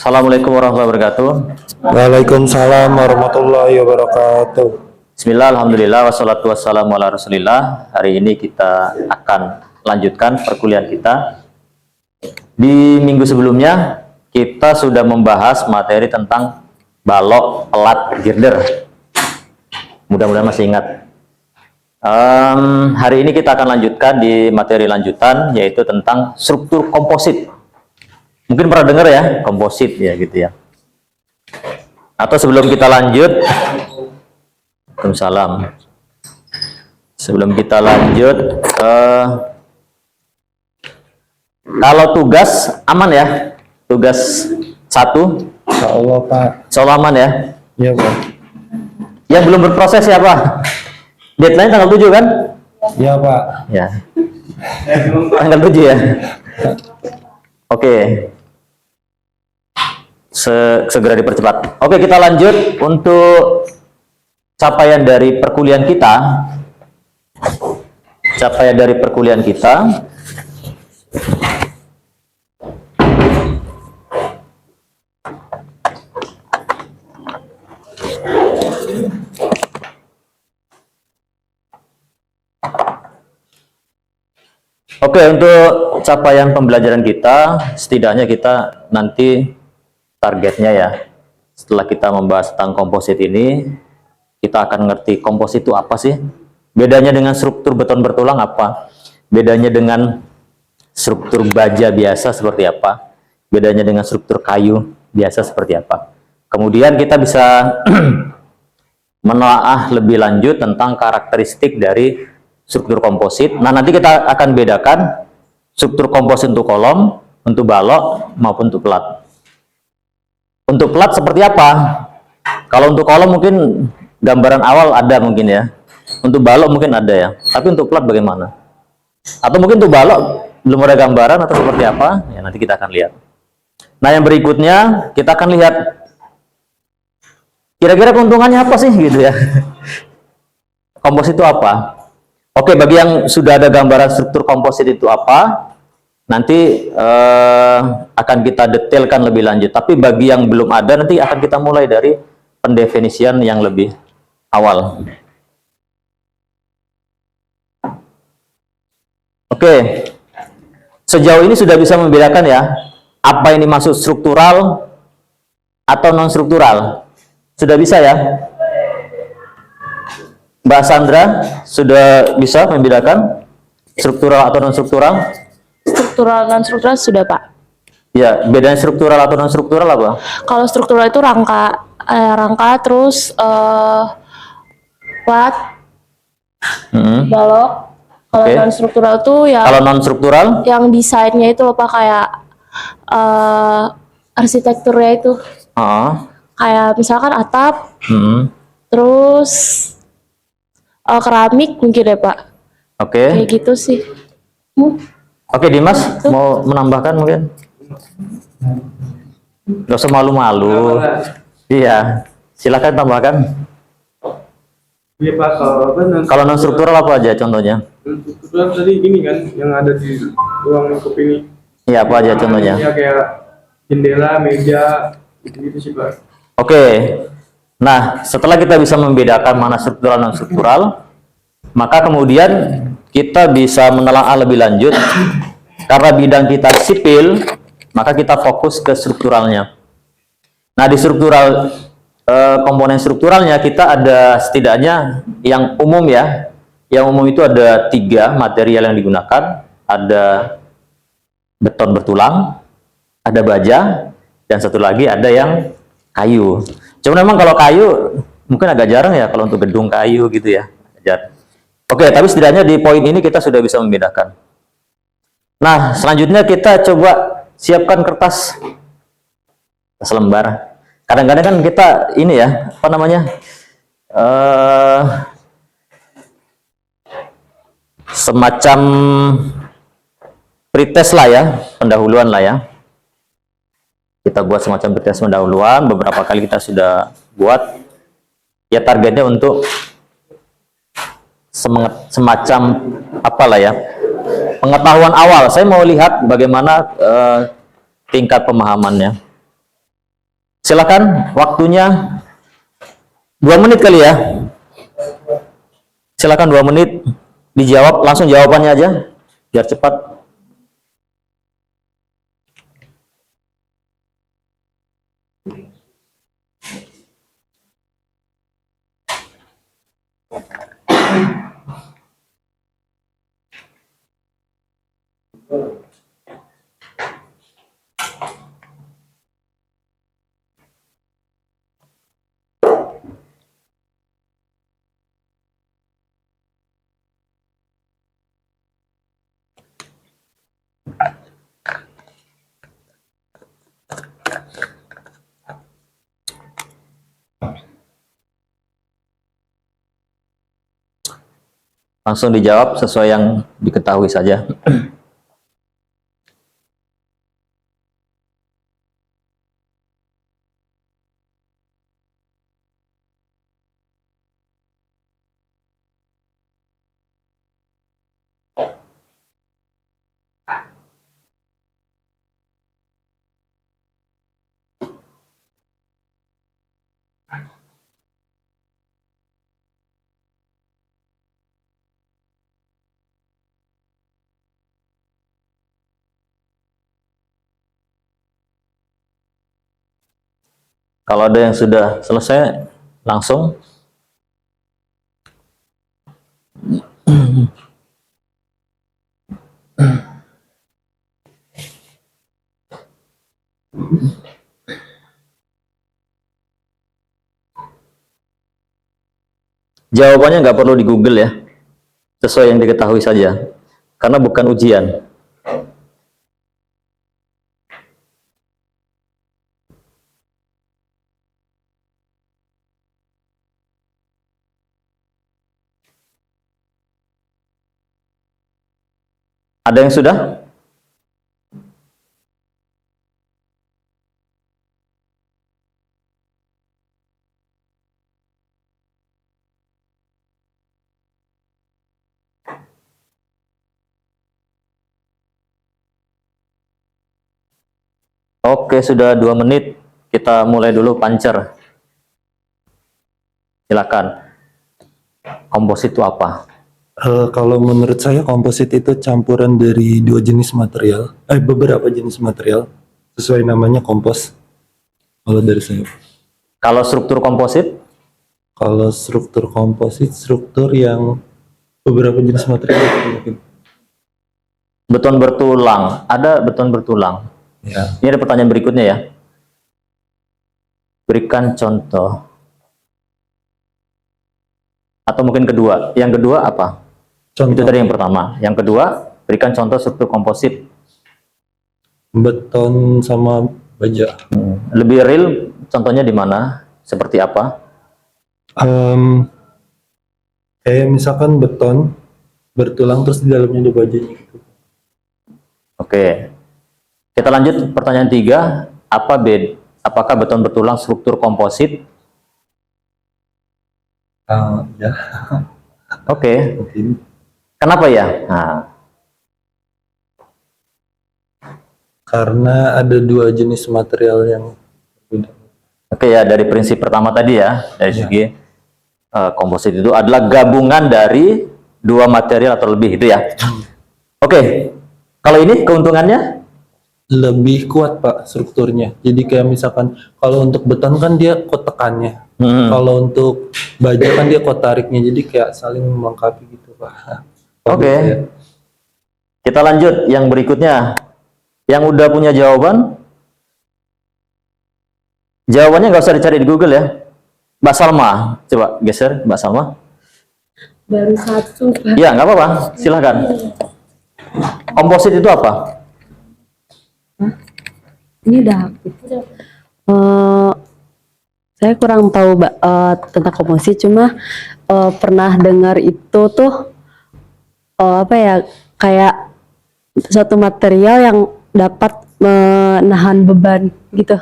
Assalamualaikum warahmatullahi wabarakatuh. Waalaikumsalam warahmatullahi wabarakatuh. Bismillah, alhamdulillah, wassalatu wassalamu ala rasulillah. Hari ini kita akan lanjutkan perkuliahan kita. Di minggu sebelumnya kita sudah membahas materi tentang balok, pelat, girder. Mudah-mudahan masih ingat. Hari ini kita akan lanjutkan di materi lanjutan, yaitu tentang struktur komposit. Mungkin pernah dengar ya, komposit ya gitu ya. Atau sebelum kita lanjut, Waalaikumsalam. Sebelum kita lanjut, kalau tugas aman ya, tugas 1. Insyaallah Pak. Insya Allah aman ya. Iya Pak. Yang belum berproses siapa? Deadline tanggal 7 kan? Iya Pak. Ya. Tanggal 7 ya. Oke. Segera dipercepat. Oke, kita lanjut untuk capaian dari perkuliahan kita. Capaian dari perkuliahan kita. Oke, untuk capaian pembelajaran kita, setidaknya kita nanti targetnya ya, setelah kita membahas tentang komposit ini, kita akan ngerti komposit itu apa sih? Bedanya dengan struktur beton bertulang apa? Bedanya dengan struktur baja biasa seperti apa? Bedanya dengan struktur kayu biasa seperti apa? Kemudian kita bisa menelaah lebih lanjut tentang karakteristik dari struktur komposit. Nah, nanti kita akan bedakan struktur komposit untuk kolom, untuk balok, maupun untuk pelat. Untuk pelat seperti apa? Kalau untuk kolom mungkin gambaran awal ada mungkin ya. Untuk balok mungkin ada ya. Tapi untuk pelat bagaimana? Atau mungkin untuk balok belum ada gambaran atau seperti apa? Ya nanti kita akan lihat. Nah, yang berikutnya kita akan lihat kira-kira keuntungannya apa sih gitu ya. Komposit itu apa? Oke, bagi yang sudah ada gambaran struktur komposit itu apa, nanti akan kita detailkan lebih lanjut. Tapi bagi yang belum ada, nanti akan kita mulai dari pendefinisian yang lebih awal. Oke, sejauh ini sudah bisa membedakan ya, apa ini maksud struktural atau non-struktural? Sudah bisa ya? Mbak Sandra sudah bisa membedakan struktural atau non-struktural? Struktural dan struktural sudah Pak. Ya, bedanya struktural atau non-struktural apa? Kalau struktural itu rangka terus plat, balok. Kalau non-struktural itu yang kalau non-struktural yang desainnya itu apa kayak arsitekturnya itu. Kayak misalkan atap, terus keramik mungkin ya Pak. Oke. Kayak gitu sih. Oke, Dimas mau menambahkan mungkin? Gak usah malu-malu. Iya, silakan tambahkan. Iya Pak, kalau non struktural apa aja contohnya? Struktural tadi gini kan, yang ada di ruang lingkup ini. Iya, apa aja contohnya? Ya kayak jendela, meja, gitu sih Pak. Oke. Nah, setelah kita bisa membedakan mana struktural non struktural, maka kemudian kita bisa menelaah lebih lanjut. Karena bidang kita sipil, maka kita fokus ke strukturalnya. Nah, di struktural komponen strukturalnya kita ada setidaknya yang umum ya. Yang umum itu ada 3 material yang digunakan. Ada beton bertulang, ada baja, dan satu lagi ada yang kayu. Cuma memang kalau kayu mungkin agak jarang ya kalau untuk gedung kayu gitu ya. Oke, tapi setidaknya di poin ini kita sudah bisa membedakan. Nah, selanjutnya kita coba siapkan kertas selembar. Kadang-kadang kan kita ini ya, apa namanya? Semacam pretest lah ya, pendahuluan lah ya. Kita buat semacam pretest pendahuluan, beberapa kali kita sudah buat. Ya targetnya untuk semacam apalah ya, pengetahuan awal. Saya mau lihat bagaimana tingkat pemahamannya. Silakan, waktunya 2 menit kali ya. Silakan 2 menit dijawab, langsung jawabannya aja biar cepat. Langsung dijawab sesuai yang diketahui saja. Kalau ada yang sudah selesai, langsung. Jawabannya nggak perlu di Google ya, sesuai yang diketahui saja, karena bukan ujian. Ada yang sudah? Oke, sudah 2 menit. Kita mulai dulu pancer. Silakan. Komposit itu apa? Kalau menurut saya komposit itu campuran dari dua jenis material, beberapa jenis material, sesuai namanya kompos. Kalau dari saya. Kalau struktur komposit? Kalau struktur komposit, struktur yang beberapa jenis material itu mungkin. Beton bertulang. Ada beton bertulang. Ya. Ini ada pertanyaan berikutnya ya. Berikan contoh. Atau mungkin kedua. Yang kedua apa? Contoh Itu tadi yang pertama. Yang kedua, berikan contoh struktur komposit. beton sama baja. Lebih real, contohnya di mana? Seperti apa? Kayak misalkan beton bertulang terus di dalamnya ada bajanya gitu. Oke. Kita lanjut pertanyaan 3. Apakah beton bertulang struktur komposit? Ya, Oke. mungkin. Kenapa ya? Nah, Karena ada dua jenis material yang berbeda. oke ya, dari prinsip pertama tadi ya, dari Ya. segi komposit itu adalah gabungan dari 2 material atau lebih itu ya. Oke. Kalau ini keuntungannya? Lebih kuat Pak strukturnya. Jadi kayak misalkan kalau untuk beton kan dia kotekannya. Kalau untuk baja kan dia kotariknya. Jadi kayak saling melengkapi gitu Pak. Oke. Kita lanjut yang berikutnya. Yang udah punya jawaban, jawabannya nggak usah dicari di Google ya. Mbak Salma, coba geser Mbak Salma. Baru 1, Pak. Ya, nggak apa-apa, silahkan. Komposit itu apa? Ini udah hapus. Saya kurang tahu tentang komposit, cuma pernah dengar itu tuh apa ya, kayak suatu material yang dapat menahan beban gitu.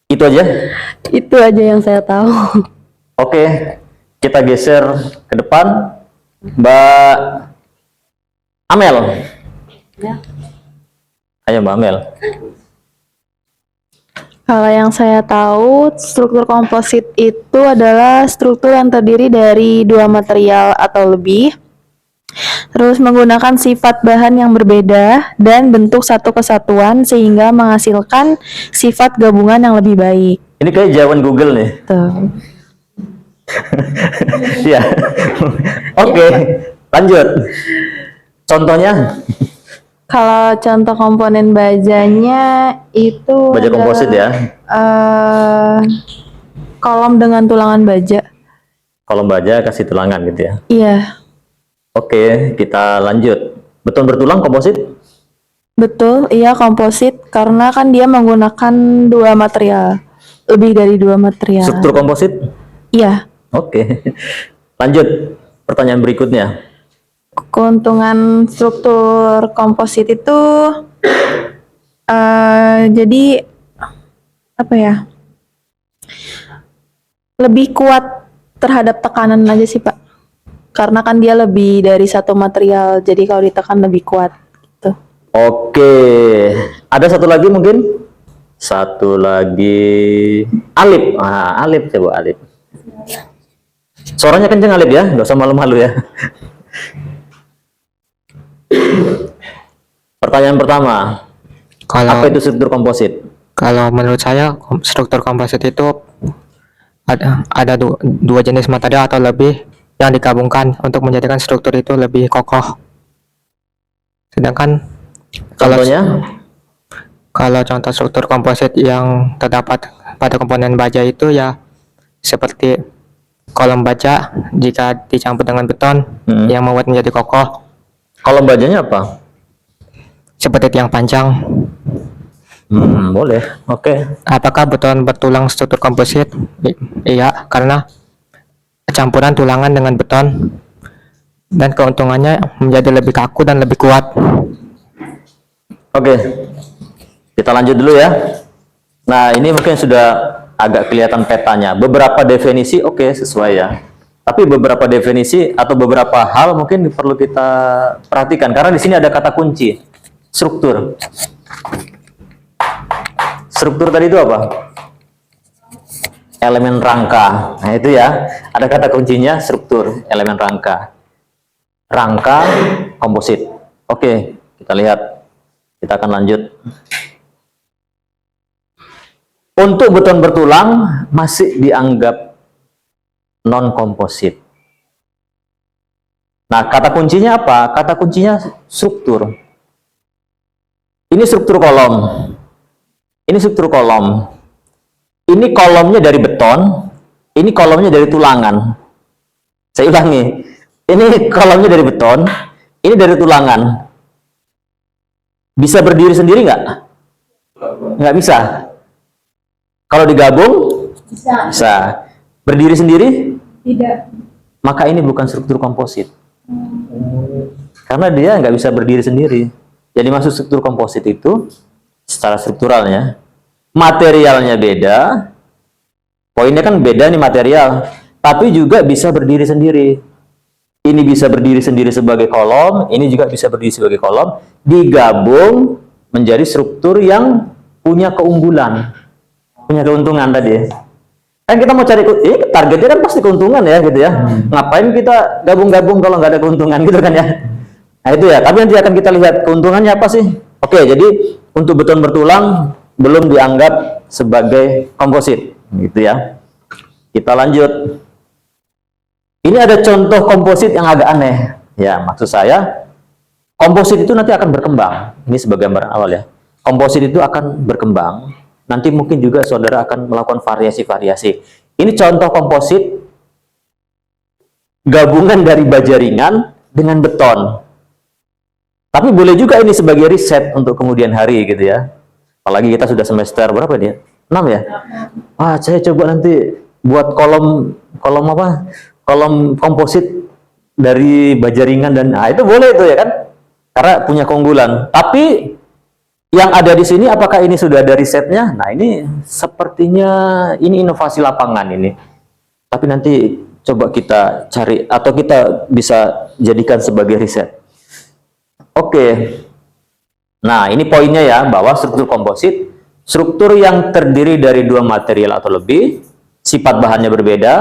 Itu aja? Itu aja yang saya tahu. Oke, kita geser ke depan. Mbak Amel. Ya. Ayo Mbak Amel. Kalau yang saya tahu, struktur komposit itu adalah struktur yang terdiri dari dua material atau lebih, terus menggunakan sifat bahan yang berbeda dan bentuk satu kesatuan sehingga menghasilkan sifat gabungan yang lebih baik. Ini kayak jawaban Google nih. Tuh. Iya. Oke, lanjut. Contohnya Kalau contoh komponen bajanya itu baja komposit ya. kolom dengan tulangan baja. Kolom baja kasih tulangan gitu ya. Iya, Oke, kita lanjut. Beton bertulang komposit? betul. Iya, komposit karena kan dia menggunakan dua material, lebih dari dua material. Struktur komposit? Iya. Oke. Lanjut. Pertanyaan berikutnya. Keuntungan struktur komposit itu jadi apa ya? Lebih kuat terhadap tekanan aja sih, Pak. Karena kan dia lebih dari satu material, jadi kalau ditekan lebih kuat gitu. Oke. Ada satu lagi mungkin? Satu lagi. Alip. Ah, Alip coba Alip. Suaranya kenceng Alip ya, nggak usah malu-malu ya. Pertanyaan pertama, Kalau apa itu struktur komposit? kalau menurut saya struktur komposit itu ada dua jenis material atau lebih yang digabungkan untuk menjadikan struktur itu lebih kokoh. Sedangkan kalau Contohnya? kalau contoh struktur komposit yang terdapat pada komponen baja itu ya seperti kolom baja jika dicampur dengan beton yang membuat menjadi kokoh, Kolom bajanya apa? seperti tiang panjang. Boleh. Oke. Apakah beton bertulang struktur komposit? Iya, karena campuran tulangan dengan beton dan keuntungannya menjadi lebih kaku dan lebih kuat. Oke. Kita lanjut dulu ya. Nah, ini mungkin sudah agak kelihatan petanya. Beberapa definisi oke sesuai ya. Tapi beberapa definisi atau beberapa hal mungkin perlu kita perhatikan karena di sini ada kata kunci. Struktur. Struktur tadi itu apa? Elemen rangka. Nah, itu ya. Ada kata kuncinya struktur, elemen rangka. Rangka komposit. Oke, kita lihat. Kita akan lanjut. Untuk beton bertulang masih dianggap non komposit. Nah, kata kuncinya apa? Kata kuncinya struktur. Ini struktur kolom. Ini struktur kolom. Ini kolomnya dari beton, ini kolomnya dari tulangan. Saya ulangi. Ini kolomnya dari beton, ini dari tulangan. Bisa berdiri sendiri nggak? Nggak bisa. Kalau digabung? Bisa. Berdiri sendiri? Tidak. Maka ini bukan struktur komposit. Karena dia nggak bisa berdiri sendiri. Jadi maksud struktur komposit itu secara strukturalnya, materialnya beda, poinnya kan beda nih material, tapi juga bisa berdiri sendiri. Ini bisa berdiri sendiri sebagai kolom, ini juga bisa berdiri sebagai kolom, digabung menjadi struktur yang punya keunggulan, punya keuntungan tadi. Kan kita mau cari, targetnya kan pasti keuntungan ya gitu ya. Ngapain kita gabung-gabung kalau nggak ada keuntungan gitu kan ya. Nah itu ya, tapi nanti akan kita lihat keuntungannya apa sih. Oke, jadi untuk beton bertulang belum dianggap sebagai komposit gitu ya. Kita lanjut. Ini ada contoh komposit yang agak aneh. Ya, maksud saya komposit itu nanti akan berkembang. Ini sebagai gambaran awal ya. Komposit itu akan berkembang. Nanti mungkin juga saudara akan melakukan variasi-variasi. Ini contoh komposit gabungan dari baja ringan dengan beton. Tapi boleh juga ini sebagai riset untuk kemudian hari gitu ya. Apalagi kita sudah semester berapa dia? 6 ya? Wah, saya coba nanti buat kolom apa? Kolom komposit dari baja ringan dan itu boleh itu ya kan? Karena punya keunggulan. Tapi yang ada di sini apakah ini sudah ada risetnya? Nah, ini sepertinya ini inovasi lapangan ini. Tapi nanti coba kita cari atau kita bisa jadikan sebagai riset. Oke. Nah, ini poinnya ya, bahwa struktur komposit struktur yang terdiri dari dua material atau lebih, sifat bahannya berbeda,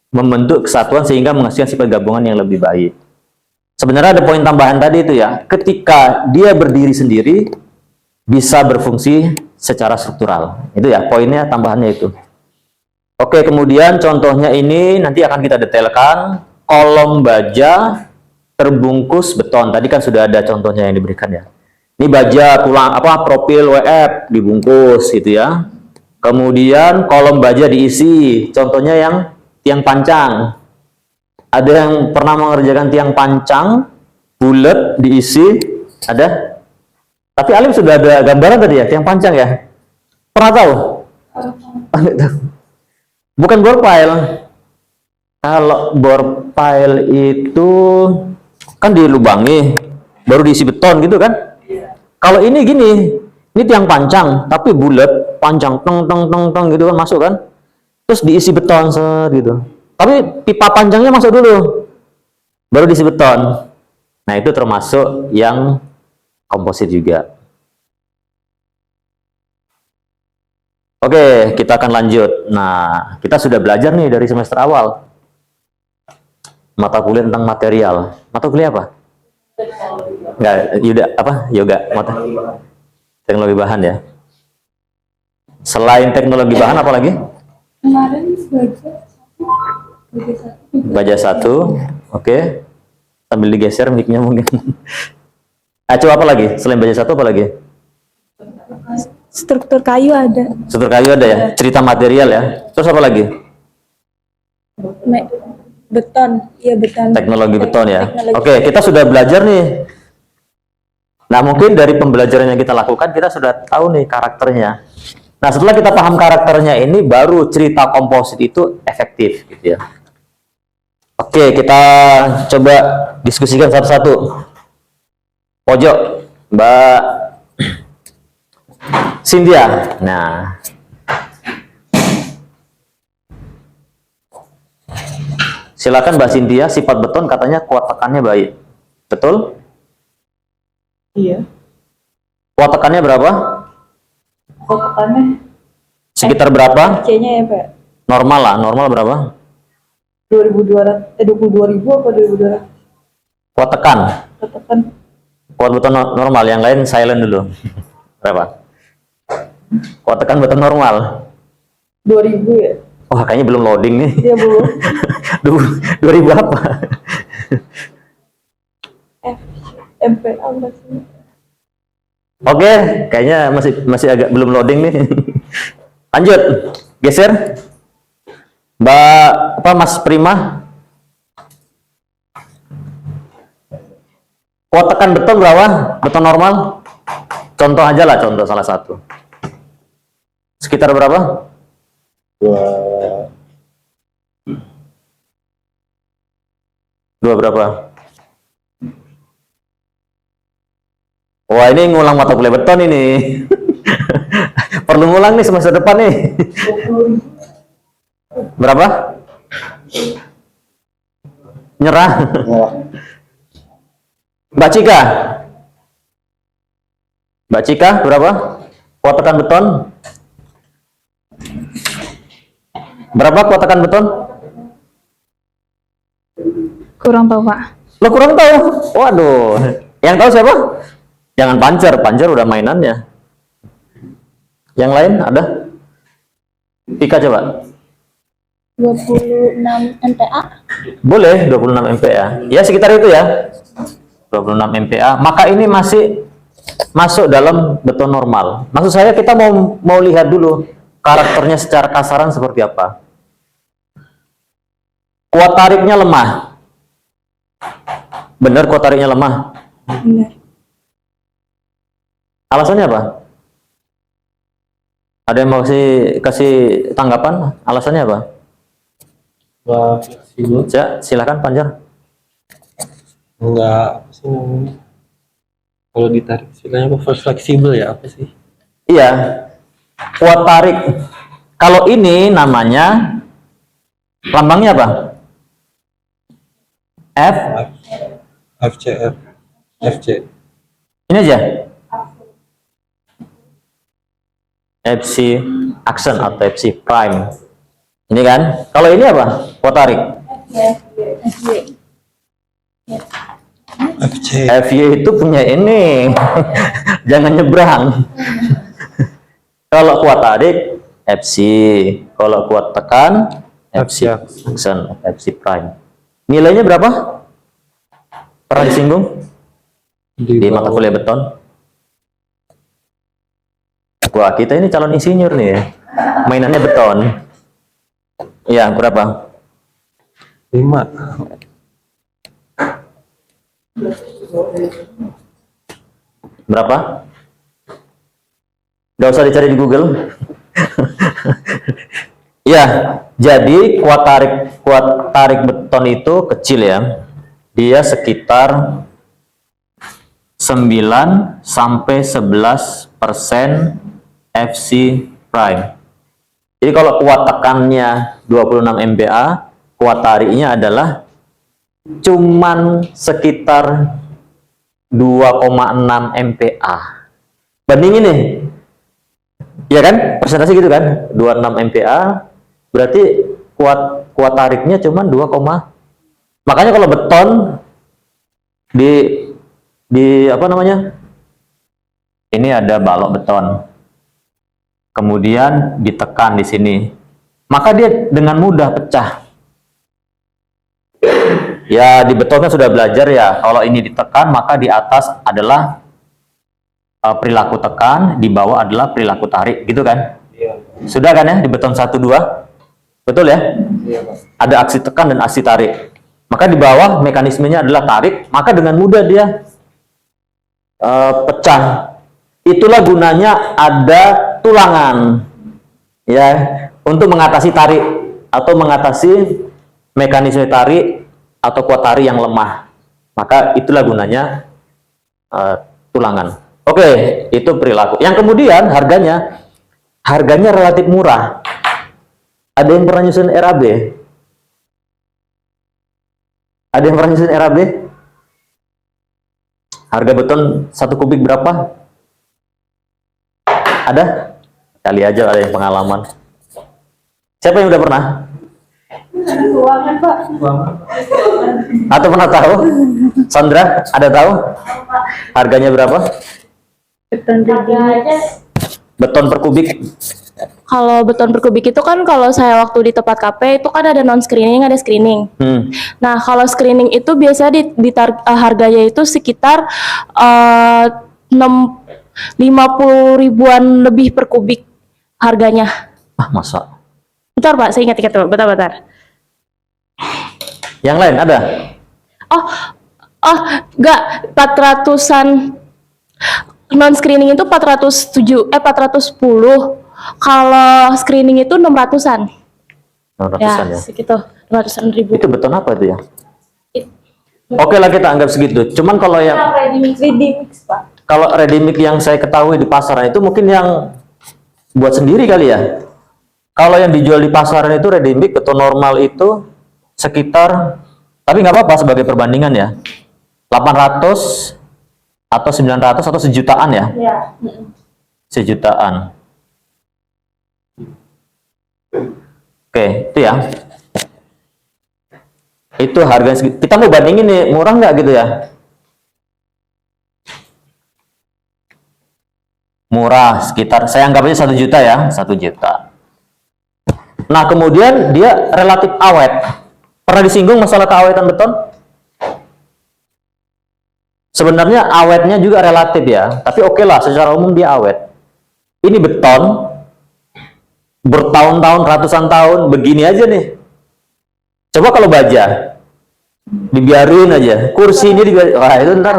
membentuk kesatuan sehingga menghasilkan sifat gabungan yang lebih baik. Sebenarnya ada poin tambahan tadi itu ya, ketika dia berdiri sendiri, bisa berfungsi secara struktural. Itu ya, poinnya tambahannya itu. Oke, kemudian contohnya ini nanti akan kita detailkan. Kolom baja terbungkus beton. Tadi kan sudah ada contohnya yang diberikan ya. Ini baja tulang profil WF dibungkus gitu ya. Kemudian kolom baja diisi. Contohnya yang tiang pancang. Ada yang pernah mengerjakan tiang pancang bulat diisi? Ada? Tapi Alim sudah ada gambaran tadi ya, tiang pancang ya? Pernah tahu? Bukan bore pile. Kalau bore pile itu kan dilubangi, baru diisi beton gitu kan? Kalau ini gini, ini tiang pancang, tapi bulat, panjang, teng gitu kan, masuk kan? Terus diisi beton gitu. Tapi pipa panjangnya masuk dulu, baru diisi beton. Nah itu termasuk yang komposit juga. Oke, kita akan lanjut. Nah, kita sudah belajar nih dari semester awal. Mata kuliah tentang material. Mata kuliah apa? Enggak, yoga. Teknologi bahan ya. Selain teknologi bahan apa lagi? Kemarin Baja satu. Oke. Sambil digeser mic-nya mungkin. Coba apa lagi? Selain baja satu apa lagi? struktur kayu ada. Struktur kayu ada ya. Cerita material ya. Terus apa lagi? Beton, iya beton. Teknologi beton ya. Teknologi. Oke, kita sudah belajar nih. Nah, mungkin dari pembelajaran yang kita lakukan, kita sudah tahu nih karakternya. Nah, setelah kita paham karakternya ini, baru cerita komposit itu efektif, gitu ya. Oke, kita coba diskusikan satu-satu. Pojok, Mbak Cynthia. Nah, silakan Mbak Cynthia. Sifat beton katanya kuat tekannya baik, betul? Iya, Kuat tekannya berapa? kok tekannya Sekitar berapa? C-nya ya Pak? Normal lah, normal berapa? 22.000 apa 2200? Kuat tekan. Tekan Kuat beton normal, yang lain silent dulu. Berapa? Kuat tekan beton normal. 2000 ya? Wah, kayaknya belum loading nih. Iya belum. 2000 apa? MPA masih. Oke, kayaknya masih agak belum loading nih. Lanjut, geser. Mas Prima. Kuat tekan beton berapa? Beton normal? Contoh aja lah, contoh salah satu. Sekitar berapa? Dua berapa? Wah, ini ngulang mata kuliah beton ini. Perlu ngulang nih semester depan nih. Berapa? Nyerah. Mbak Cika. Mbak Cika, berapa? Kuat tekan beton? Berapa kuat tekan beton? Kurang tahu, Pak. Lo kurang tahu? Waduh. Yang tahu siapa? Jangan Pancer. Pancer udah mainannya. Yang lain ada? Pika coba. 26 MPa. Boleh, 26 MPa. Ya, sekitar itu ya. 26 MPa. Maka ini masih masuk dalam beton normal. Maksud saya kita mau lihat dulu karakternya secara kasaran seperti apa. Kuat tariknya lemah. Benar kuat tariknya lemah. Benar. Alasannya apa? Ada yang mau kasih tanggapan? Alasannya apa? Wah, fleksibel. Ya, silakan Panjar. Enggak, apa sih namanya? Kalau ditarik istilahnya apa? Fleksibel ya, apa sih? Iya, kuat tarik. Kalau ini namanya lambangnya apa? F. FCF. FC. Ini aja. FC action atau FC prime. Ini kan. Kalau ini apa? Kuat tarik. FY itu punya ini. Jangan nyebrang. Kalau kuat tarik FC, kalau kuat tekan FC action, FC prime. Nilainya berapa? Pernah disinggung di mata kuliah beton? Wah, kita ini calon insinyur nih ya. Mainannya beton. Ya, berapa? 5. Berapa? Nggak usah dicari di Google. Ya, jadi kuat tarik beton itu kecil ya. Dia sekitar 9 sampai 11% FC prime. Jadi kalau kuat tekannya 26 MPa, kuat tariknya adalah cuman sekitar 2,6 MPa. Bandingin nih. Ya kan? Persentase gitu kan? 26 MPa berarti kuat tariknya cuman 2, makanya kalau beton di apa namanya? Ini ada balok beton. Kemudian ditekan di sini. Maka dia dengan mudah pecah. Ya, di beton kan sudah belajar ya. Kalau ini ditekan, maka di atas adalah perilaku tekan, di bawah adalah perilaku tarik, gitu kan? Iya. Sudah kan ya di beton 1, 2? Betul ya? Iya, Pak. Ada aksi tekan dan aksi tarik. Maka di bawah mekanismenya adalah tarik, maka dengan mudah dia pecah. Itulah gunanya ada tulangan, ya, untuk mengatasi tarik atau mengatasi mekanisme tarik atau kuat tarik yang lemah. Maka itulah gunanya tulangan. Oke, itu perilaku. Yang kemudian harganya relatif murah. Ada yang pernah nyusun RAB? Ada yang pernah nyusun RAB? Harga beton 1 kubik berapa? Ada? Kali aja ada yang pengalaman. Siapa yang udah pernah? Ruangan, Pak. Atau pernah tahu? Sandra, ada tahu? Harganya berapa? Beton per kubik? Kalau beton per kubik itu kan kalau saya waktu di tempat KP itu kan ada non screening, ada screening. Nah, kalau screening itu biasa harganya itu sekitar 50 ribuan lebih per kubik harganya. Ah, masa? Bentar Pak, saya ingat dulu. Bentar. Yang lain ada? Enggak, 400-an. Non screening itu 410. Kalau screening itu 600-an. 600-an ya? Segitu, 600-an ribu. Itu beton apa itu ya? Oke lah, kita anggap segitu. Cuman kalau yang Ready mix, Pak. kalau ready mix yang saya ketahui di pasaran itu mungkin yang buat sendiri kali ya. Kalau yang dijual di pasaran itu ready mix beton normal itu sekitar, tapi nggak apa-apa sebagai perbandingan ya, 800 atau 900 atau sejutaan ya? Iya. Sejutaan. Oke, itu ya. Itu harga kita mau bandingin nih, murah nggak gitu ya? Murah, sekitar saya anggap aja 1 juta ya, 1 juta. Nah, kemudian dia relatif awet. Pernah disinggung masalah keawetan beton? Sebenarnya awetnya juga relatif ya, tapi oke lah, secara umum dia awet. Ini beton bertahun-tahun, ratusan tahun begini aja nih. Coba kalau baja dibiarin aja, kursi ini dibiarin, wah itu ntar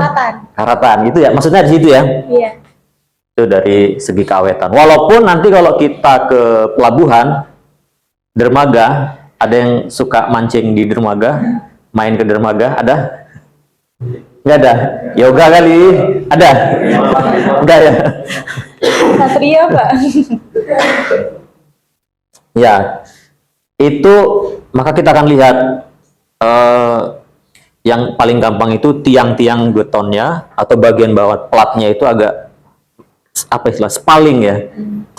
karatan gitu ya, maksudnya di situ ya. Iya. Itu dari segi keawetan. Walaupun nanti kalau kita ke pelabuhan, dermaga, ada yang suka mancing di dermaga, main ke dermaga, ada? Nggak ada? Yoga kali? Ada? Enggak ya? Satria, Pak. Ya, itu maka kita akan lihat yang paling gampang itu tiang-tiang betonnya atau bagian bawah platnya itu agak apa istilah spaling ya,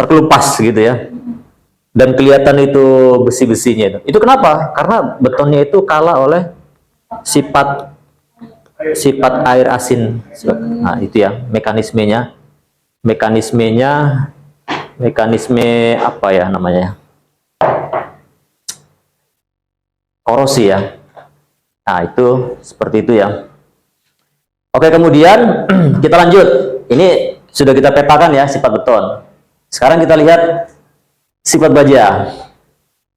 terkelupas gitu ya. Dan kelihatan itu besi-besinya itu. Itu kenapa? Karena betonnya itu kalah oleh sifat air asin. Nah, itu ya mekanisme apa ya namanya? Korosi ya. Nah, itu seperti itu ya. Oke, kemudian kita lanjut. Ini sudah kita petakan ya sifat beton. Sekarang kita lihat sifat baja.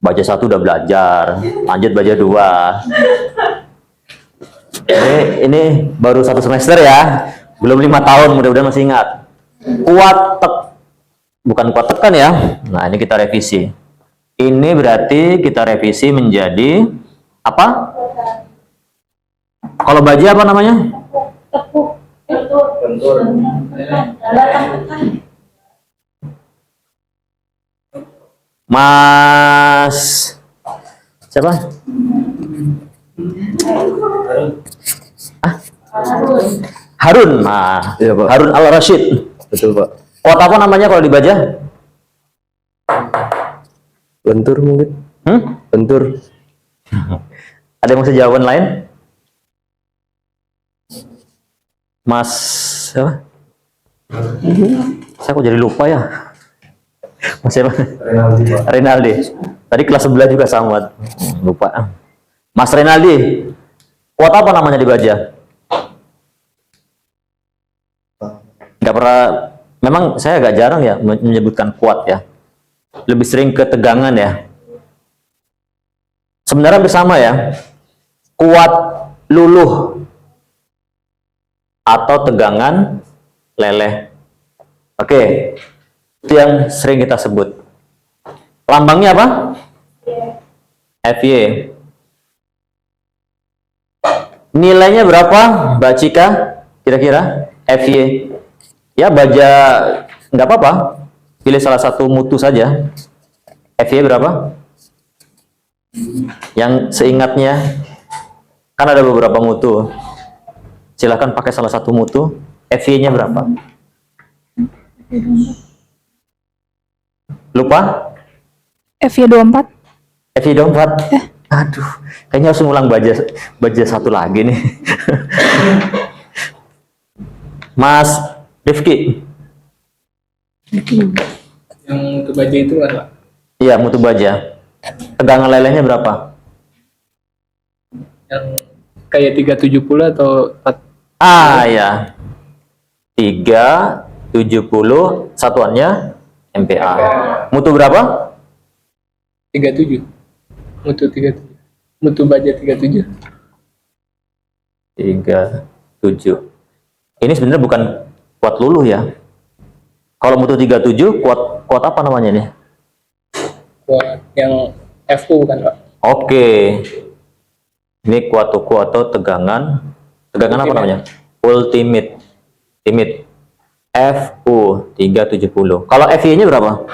Baja 1 udah belajar, lanjut baja 2. Ini baru 1 semester ya, belum 5 tahun, mudah-mudahan masih ingat. Bukan kuat tekan ya. Nah, ini kita revisi. Ini berarti kita revisi menjadi apa? Kalau baja apa namanya? Mas siapa? Harun. Nah, Iya, Pak. Harun Al Rashid. Betul, Pak. Kuat apa namanya kalau dibaja? Lentur mungkin. Lentur. Ada yang mau jawaban lain? Mas siapa? Saya kok jadi lupa ya? Mas siapa? Renaldi. Tadi kelas 11 juga sama. Lupa. Mas Renaldi. Kuat apa namanya di baja? Nggak pernah. Memang saya agak jarang ya menyebutkan kuat ya. Lebih sering ke tegangan ya. Sebenarnya hampir sama ya. Kuat luluh atau tegangan leleh. Oke. Itu yang sering kita sebut. Lambangnya apa? FY. Nilainya berapa, Mbak Cika? Kira-kira FY. Ya, baja nggak apa-apa. Pilih salah satu mutu saja. FY berapa? Yang seingatnya, kan ada beberapa mutu. Silahkan pakai salah satu mutu. FY-nya berapa? Lupa? FY24. FY24? Aduh, kayaknya harus ngulang baja satu lagi nih. Mas Rifki. Yang ke baja itu kan, Pak? Iya, mutu baja. Tegangan lelehnya berapa? Yang kayak 370 atau 4? Ya. 370 satuannya MPa. Mutu berapa? 37. Mutu 37. Mutu baja 37. 37. Ini sebenarnya bukan kuat luluh ya. Kalau mutu 37 kuat apa namanya nih? Kuat yang FU bukan, Pak? Oke. Ini kuat atau tegangan apa namanya? Ultimate. FU 370. Kalau FY-nya berapa?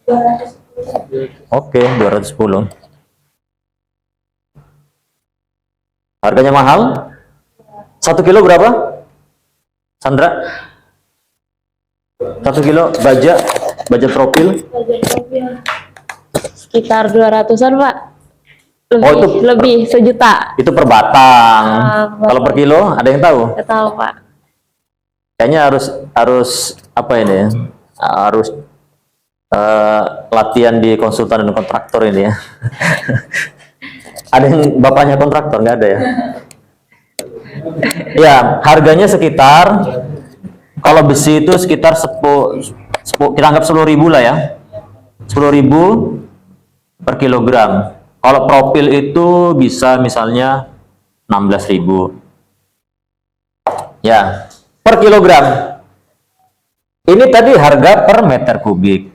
210. Oke, 210. Harganya mahal? 1 kilo berapa? Sandra? 1 kilo baja profil? Baja mobil. Sekitar 200-an, Pak. Lebih 1 juta. Itu per batang. Per Kalau per kilo ada yang tahu? Nggak tahu, Pak. Kayaknya harus apa ini ya? Harus latihan di konsultan dan kontraktor ini ya. Ada yang bapaknya kontraktor nggak ada ya? Ya, harganya sekitar kalau besi itu sekitar 10 kita anggap 10.000 lah ya. 10.000 per kilogram. Kalau profil itu bisa misalnya 16.000. Ya, per kilogram. Ini tadi harga per meter kubik.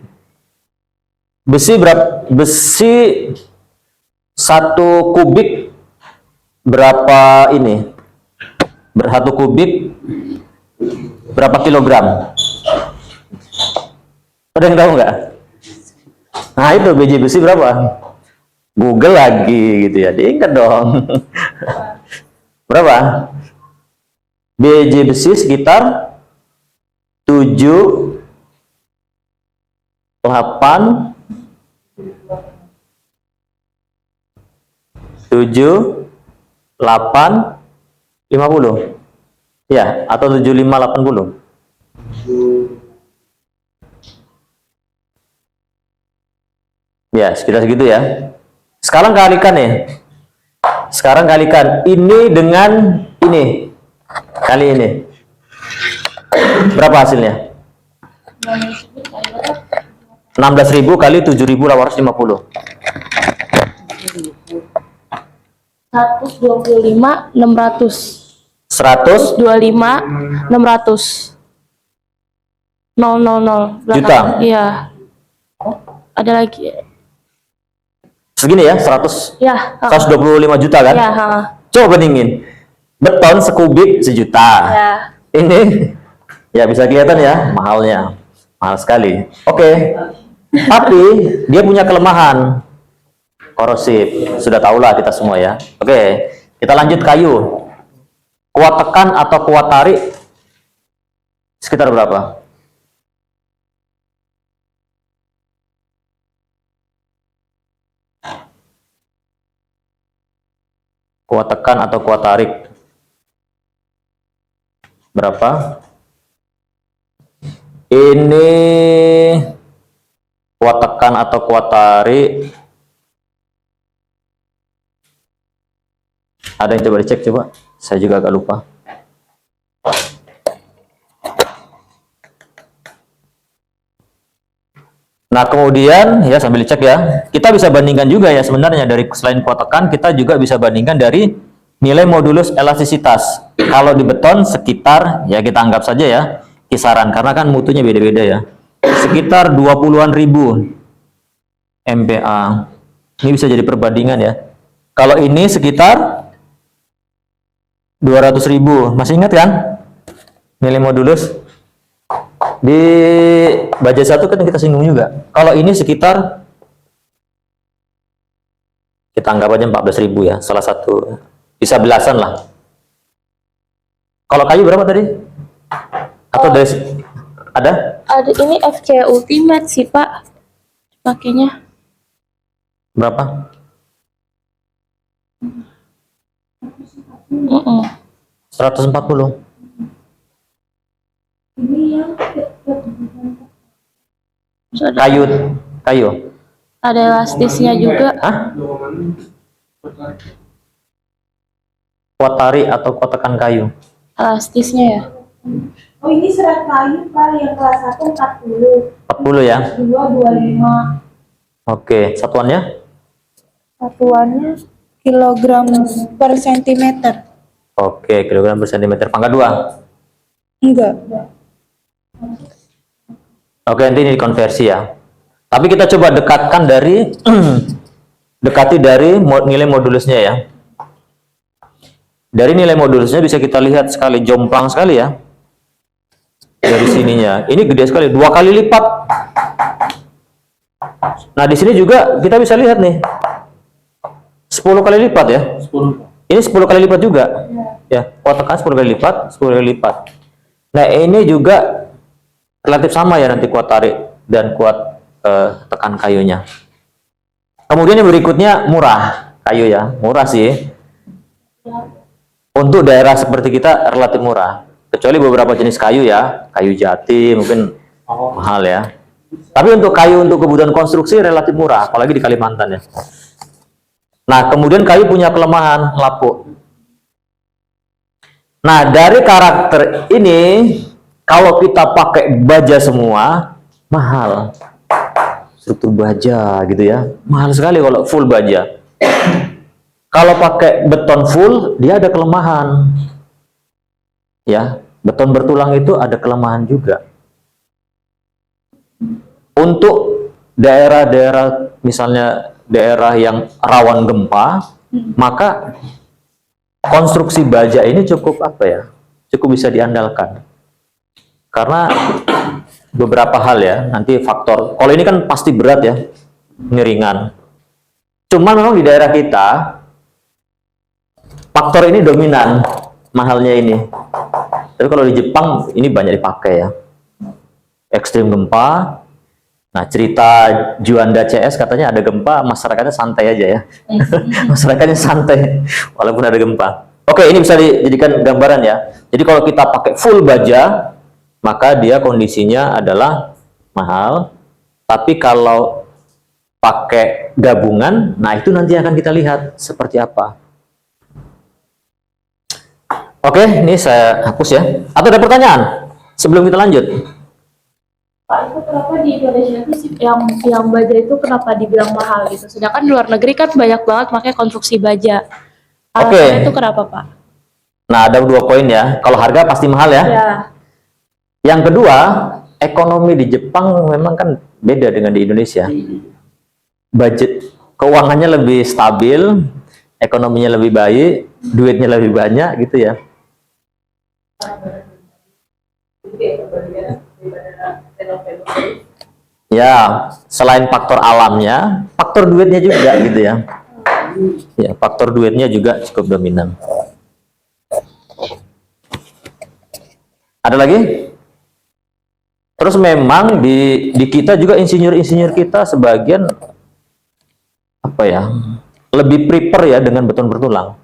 Besi berapa? Besi 1 kubik berapa ini? Satu kubik berapa kilogram? Ada yang tahu nggak? Nah itu biji besi berapa? Google lagi gitu ya, diingat dong. Berapa? Biji besi sekitar 7 8, 7, 8, 50. Ya, atau 75, 80. Ya, sekitar segitu ya. Sekarang kalikan nih. Sekarang kalikan ini dengan ini. Kali ini. Berapa hasilnya? 16.000 kali 7.850. 125 600. 100 25 600. 000 Juta. Iya. Ada lagi. segini ya, 100 Ya. 125 juta kan? Ya, Coba bandingin. Beton sekubik sejuta. ya. Ini ya bisa kelihatan ya mahalnya. Mahal sekali. Oke. Tapi dia punya kelemahan. Korosif. Sudah tahulah kita semua ya. Oke. Kita lanjut kayu. Kuat tekan atau kuat tarik sekitar berapa? Kuat tekan atau kuat tarik berapa? Ini kuat tekan atau kuat tarik, ada yang coba dicek coba, saya juga agak lupa. Nah kemudian ya sambil cek ya, kita bisa bandingkan juga ya sebenarnya dari selain kuat tekan kita juga bisa bandingkan dari nilai modulus elastisitas. Kalau di beton sekitar ya kita anggap saja ya kisaran karena kan mutunya beda-beda ya, sekitar 20-an ribu MPa. Ini bisa jadi perbandingan ya. Kalau ini sekitar 200.000, masih ingat kan nilai modulus? Di baja 1 kan kita singgung juga. Kalau ini sekitar kita anggap aja 14.000 ya, salah satu bisa belasan lah. Kalau kayu berapa tadi? Atau dari ada? Ada ini FC Ultimate sih, Pak. Pakainya. Berapa? 140. Kayu, kayu. Ada elastisnya juga. Hah? Kuat tarik atau kuat tekan kayu? Elastisnya ya. Oh ini serat kayu Pak, yang kelas 1 40, 40 ya. 2 25. Oke, satuannya? Satuannya kilogram per sentimeter. Oke, kilogram per sentimeter. Pangkat 2. Enggak. Oke, nanti ini dikonversi ya. Tapi kita coba dekatkan dari dekati dari nilai modulusnya ya. Dari nilai modulusnya bisa kita lihat sekali jomplang sekali ya. Dari sininya. Ini gede sekali, 2 kali lipat. Nah, di sini juga kita bisa lihat nih. 10 kali lipat ya. 10. Ini 10 kali lipat juga. Ya, kuat tekan 10 kali lipat, 10 kali lipat. Nah, ini juga relatif sama ya nanti kuat tarik dan kuat tekan kayunya. Kemudian yang berikutnya murah kayu ya, murah sih. Untuk daerah seperti kita relatif murah. Kecuali beberapa jenis kayu ya, kayu jati mungkin mahal ya. Tapi untuk kayu untuk kebutuhan konstruksi relatif murah, apalagi di Kalimantan ya. Nah, kemudian kayu punya kelemahan lapuk. Nah, dari karakter ini kalau kita pakai baja semua mahal. Struktur baja gitu ya. Mahal sekali kalau full baja. Kalau pakai beton full dia ada kelemahan. Ya, beton bertulang itu ada kelemahan juga. Untuk daerah-daerah misalnya daerah yang rawan gempa, maka konstruksi baja ini cukup apa ya? Cukup bisa diandalkan. Karena beberapa hal ya, nanti faktor. Kalau ini kan pasti berat ya, ini ringan. Cuman memang di daerah kita faktor ini dominan mahalnya ini. Tapi kalau di Jepang ini banyak dipakai ya. Ekstrim gempa, Nah, cerita Juanda CS katanya ada gempa, masyarakatnya santai aja ya. Masyarakatnya santai, walaupun ada gempa. Oke, ini bisa dijadikan gambaran ya. Jadi kalau kita pakai full baja, maka dia kondisinya adalah mahal. Tapi kalau pakai gabungan, nah itu nanti akan kita lihat seperti apa. Oke, ini saya hapus ya. Atau ada pertanyaan sebelum kita lanjut? Pak, itu kenapa di Indonesia itu sih yang baja itu kenapa dibilang mahal gitu? Sedangkan di luar negeri kan banyak banget pakai konstruksi baja. Alasannya itu kenapa, Pak? Nah, ada 2 poin ya. Kalau harga pasti mahal ya. Ya, Yang kedua, ekonomi di Jepang memang kan beda dengan di Indonesia. Budget keuangannya lebih stabil, ekonominya lebih baik, duitnya lebih banyak gitu ya. Ya, selain faktor alamnya, faktor duitnya juga gitu ya. Ya, faktor duitnya juga cukup dominan. Ada lagi? Terus memang di kita juga insinyur-insinyur kita sebagian apa ya, lebih prefer ya dengan beton bertulang.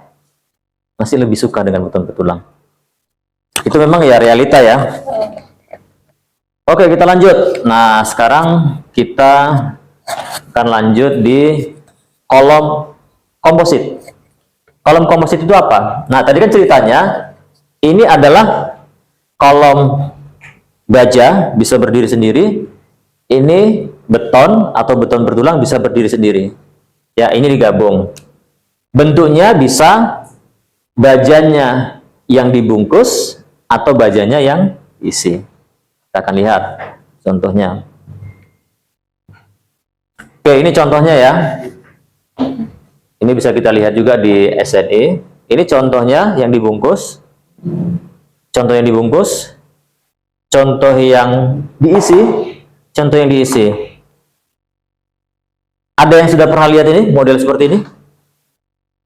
Masih lebih suka dengan beton bertulang. Itu memang ya realita ya. Oke, kita lanjut. Nah, sekarang kita akan lanjut di kolom komposit. Kolom komposit itu apa? Nah, tadi kan ceritanya ini adalah kolom baja bisa berdiri sendiri. Ini beton atau beton bertulang bisa berdiri sendiri. Ya, ini digabung. Bentuknya bisa bajanya yang dibungkus atau bajanya yang isi. Kita akan lihat contohnya. Oke, ini contohnya ya. Ini bisa kita lihat juga di SNE. Ini contohnya yang dibungkus. Contoh yang dibungkus. Contoh yang diisi. Contoh yang diisi. Ada yang sudah pernah lihat ini, model seperti ini?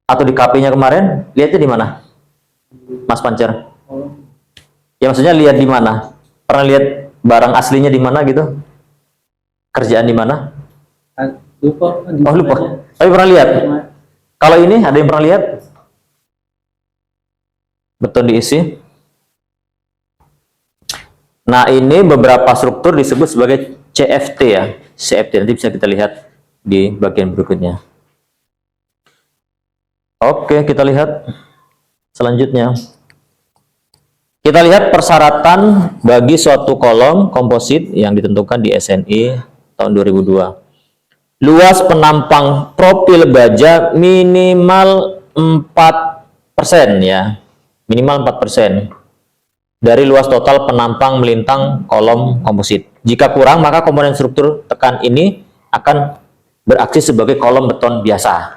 Atau di KP-nya kemarin? Lihatnya di mana? Mas Pancer? Ya, maksudnya lihat di mana? Pernah lihat barang aslinya di mana gitu? Kerjaan di mana? Lupa. Oh, lupa. Tapi pernah lihat? Kalau ini ada yang pernah lihat? Beton diisi. Nah, ini beberapa struktur disebut sebagai CFT ya. CFT nanti bisa kita lihat di bagian berikutnya. Oke, kita lihat selanjutnya. Kita lihat persyaratan bagi suatu kolom komposit yang ditentukan di SNI tahun 2002. Luas penampang profil baja minimal 4% ya. Minimal 4% dari luas total penampang melintang kolom komposit. Jika kurang, maka komponen struktur tekan ini akan beraksi sebagai kolom beton biasa.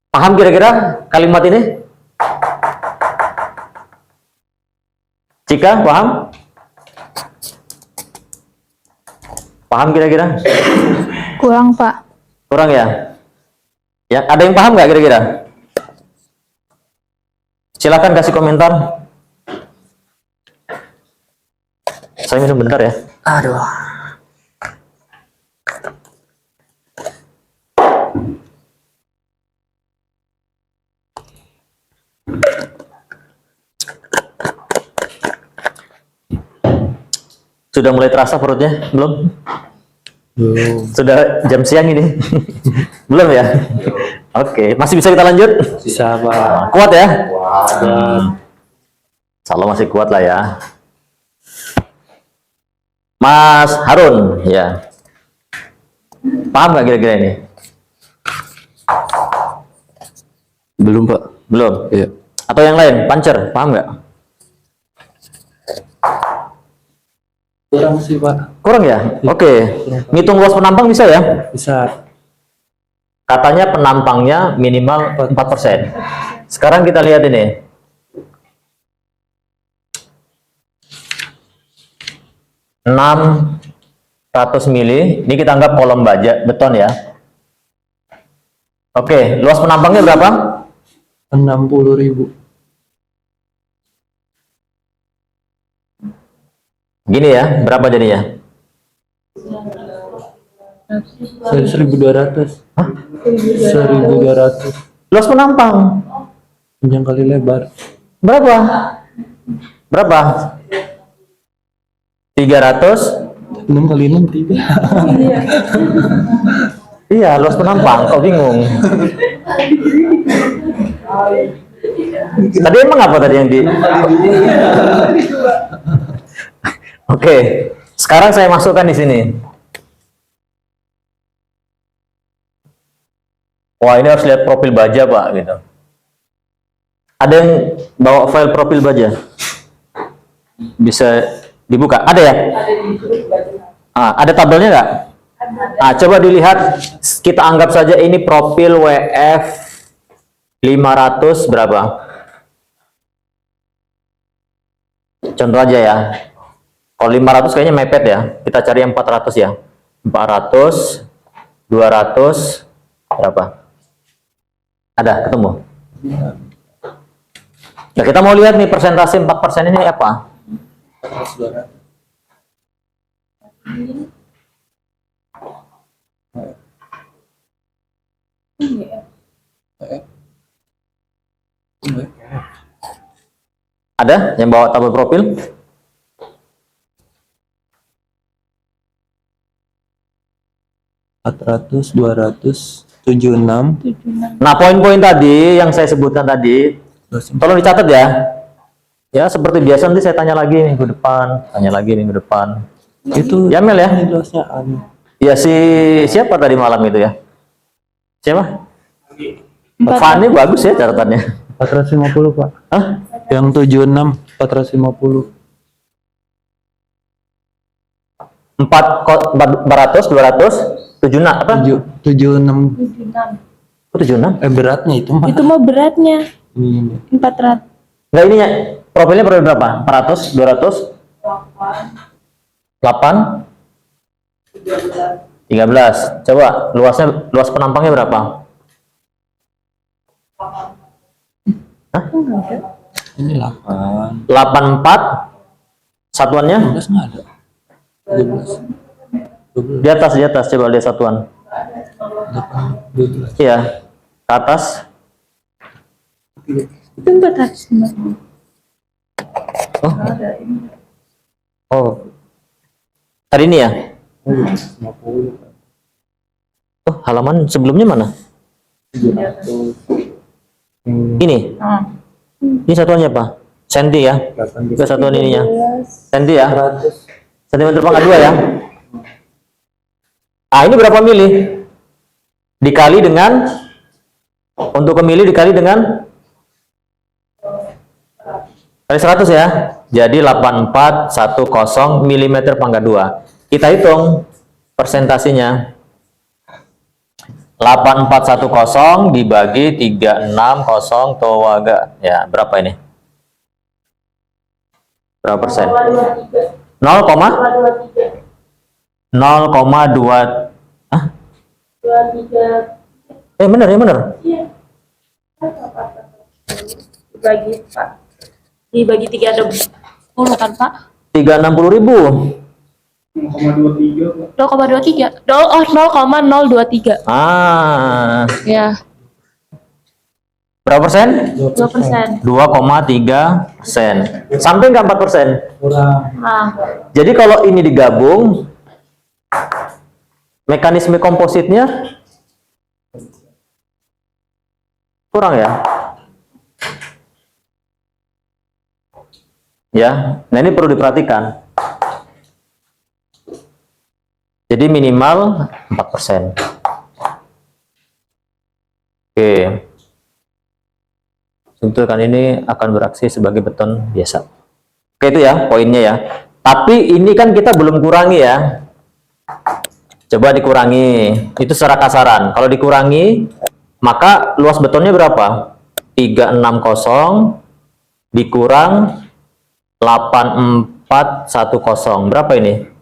Paham kira-kira kalimat ini? Jika paham? Paham kira-kira? Kurang, Pak. Kurang ya? Ya, ada yang paham nggak kira-kira? Silakan kasih komentar. Saya minum bentar ya. Aduh. Sudah mulai terasa perutnya? Belum? Belum. Sudah jam siang ini? Belum ya? Oke, masih bisa kita lanjut? Bisa, Pak. Kuat ya? Dan Salah masih kuat lah ya. Mas Harun, ya. Paham nggak kira-kira ini? belum, Pak. Belum? Iya. Atau yang lain? Pancer, paham nggak? Kurang sih, Pak. Kurang ya? Oke. Ngitung luas penampang bisa ya? Bisa. Katanya penampangnya minimal 4%. Sekarang kita lihat ini. mili. Ini kita anggap kolom baja beton ya. Oke, luas penampangnya berapa? 60.000. Gini ya, berapa jadinya? 1.200. Hah? 1.200. Luas penampang Panjang kali lebar. berapa? Berapa? 300. 6 kali 6 3. Iya, luas penampang. Kok bingung? Tadi emang apa tadi yang di? Oke, sekarang saya masukkan di sini. Wah, ini harus lihat profil baja, Pak, gitu. Ada yang bawa file profil baja? Bisa dibuka? Ada ya? Ada tabelnya nggak? Coba dilihat. Kita anggap saja ini profil WF 500 berapa? Contoh aja ya. Kalau 500 kayaknya mepet ya. Kita cari yang 400 ya. 400, 200, berapa? Ada, ketemu? Nah, kita mau lihat nih persentase 4% ini apa? Ada yang bawa tabel profil? Ratus, 200, 76. Nah, poin-poin tadi yang saya sebutkan tadi, tolong dicatat ya. Ya, seperti biasa nanti saya tanya lagi minggu depan, tanya lagi minggu depan. Itu Ya, Mel ya? ini luasnya anu. Ya, siapa tadi malam itu ya? Siapa? Fani bagus ya catatannya. 450, Pak. Hah? Yang 76 450. 400, 200, 76 apa? 76. Oh, 76? Beratnya itu mah. Itu mah beratnya Ini. 400. Enggak, ininya profilnya profil berapa? 400, 200, 8, 13. Coba luas penampangnya berapa? Hah? Ini 8. 84 satuannya 12 nggak ada. 12. 12. di atas coba lihat satuan. 12. Iya, ke atas. Itu 400. Oh. Oh. Tadi ini ya? Oh, halaman sebelumnya mana? Ini. Ini satuannya apa? Senti ya? Ke satuan ininya. Senti ya? Sentimeter pangkat 2 ya? Ini berapa mili? Dikali dengan, untuk ke mili dikali dengan kali 100 ya. Jadi 8410 mm pangkat 2. Kita hitung persentasenya. 8410 dibagi 360 towaga. Ya, berapa ini? Berapa persen? 0, 0,2. Ah? Bener ya, bener. Dibagi, Pak. Dibagi 3 ada 10 kan, Pak? 360.000. 0,23. 0,23. 0,023. Ya, Berapa persen? 2%. 2,3%. Sampai nggak 4%? Nah, Jadi kalau ini digabung, mekanisme kompositnya kurang ya? Ya, nah ini perlu diperhatikan. Jadi minimal 4%. Oke. Suntikan ini akan beraksi sebagai beton biasa. Oke, itu ya poinnya ya. Tapi ini kan kita belum kurangi ya. Coba dikurangi. Itu secara kasaran. Kalau dikurangi, maka luas betonnya berapa? 360 dikurang 8410. Berapa ini?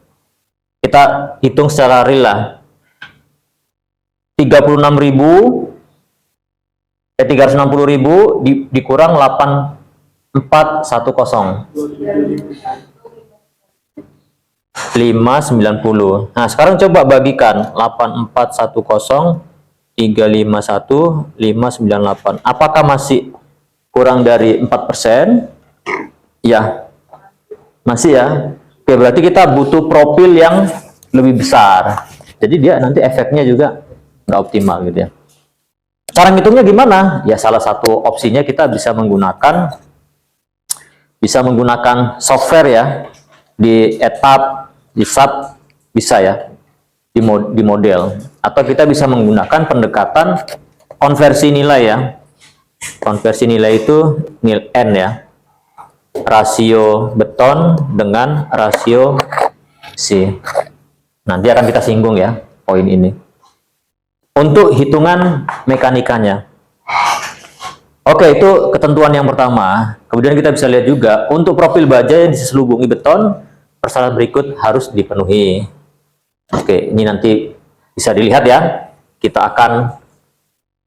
Kita hitung secara real lah. 360.000 dikurang 8410. 590. Nah, sekarang coba bagikan 8410 351 598. Apakah masih kurang dari 4%? Ya, masih ya. Oke, berarti kita butuh profil yang lebih besar. Jadi dia nanti efeknya juga nggak optimal gitu ya. Cara ngitungnya gimana? Ya salah satu opsinya kita bisa menggunakan software ya, di etap, di sub bisa ya, di model. Atau kita bisa menggunakan pendekatan konversi nilai ya. Konversi nilai itu nilai N ya. Rasio beton dengan rasio C. Nanti akan kita singgung ya poin ini. Untuk hitungan mekanikanya. Oke, itu ketentuan yang pertama. Kemudian kita bisa lihat juga untuk profil baja yang diselubungi beton, persyaratan berikut harus dipenuhi. Oke, ini nanti bisa dilihat ya. Kita akan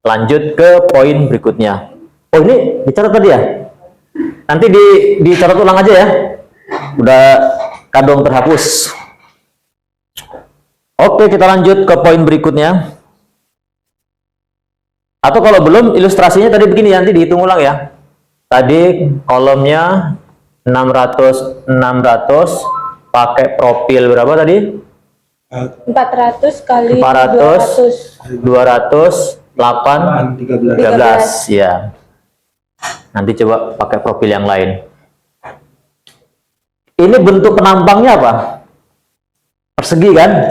lanjut ke poin berikutnya. Oh, ini dicatat tadi ya? Nanti dicatat ulang aja ya. Udah kadung terhapus. Oke, kita lanjut ke poin berikutnya. Atau kalau belum, ilustrasinya tadi begini, nanti dihitung ulang ya. Tadi kolomnya 600 pakai profil berapa tadi? 400 kali 400 200 8 13 ya. Nanti coba pakai profil yang lain. Ini bentuk penampangnya apa? Persegi kan?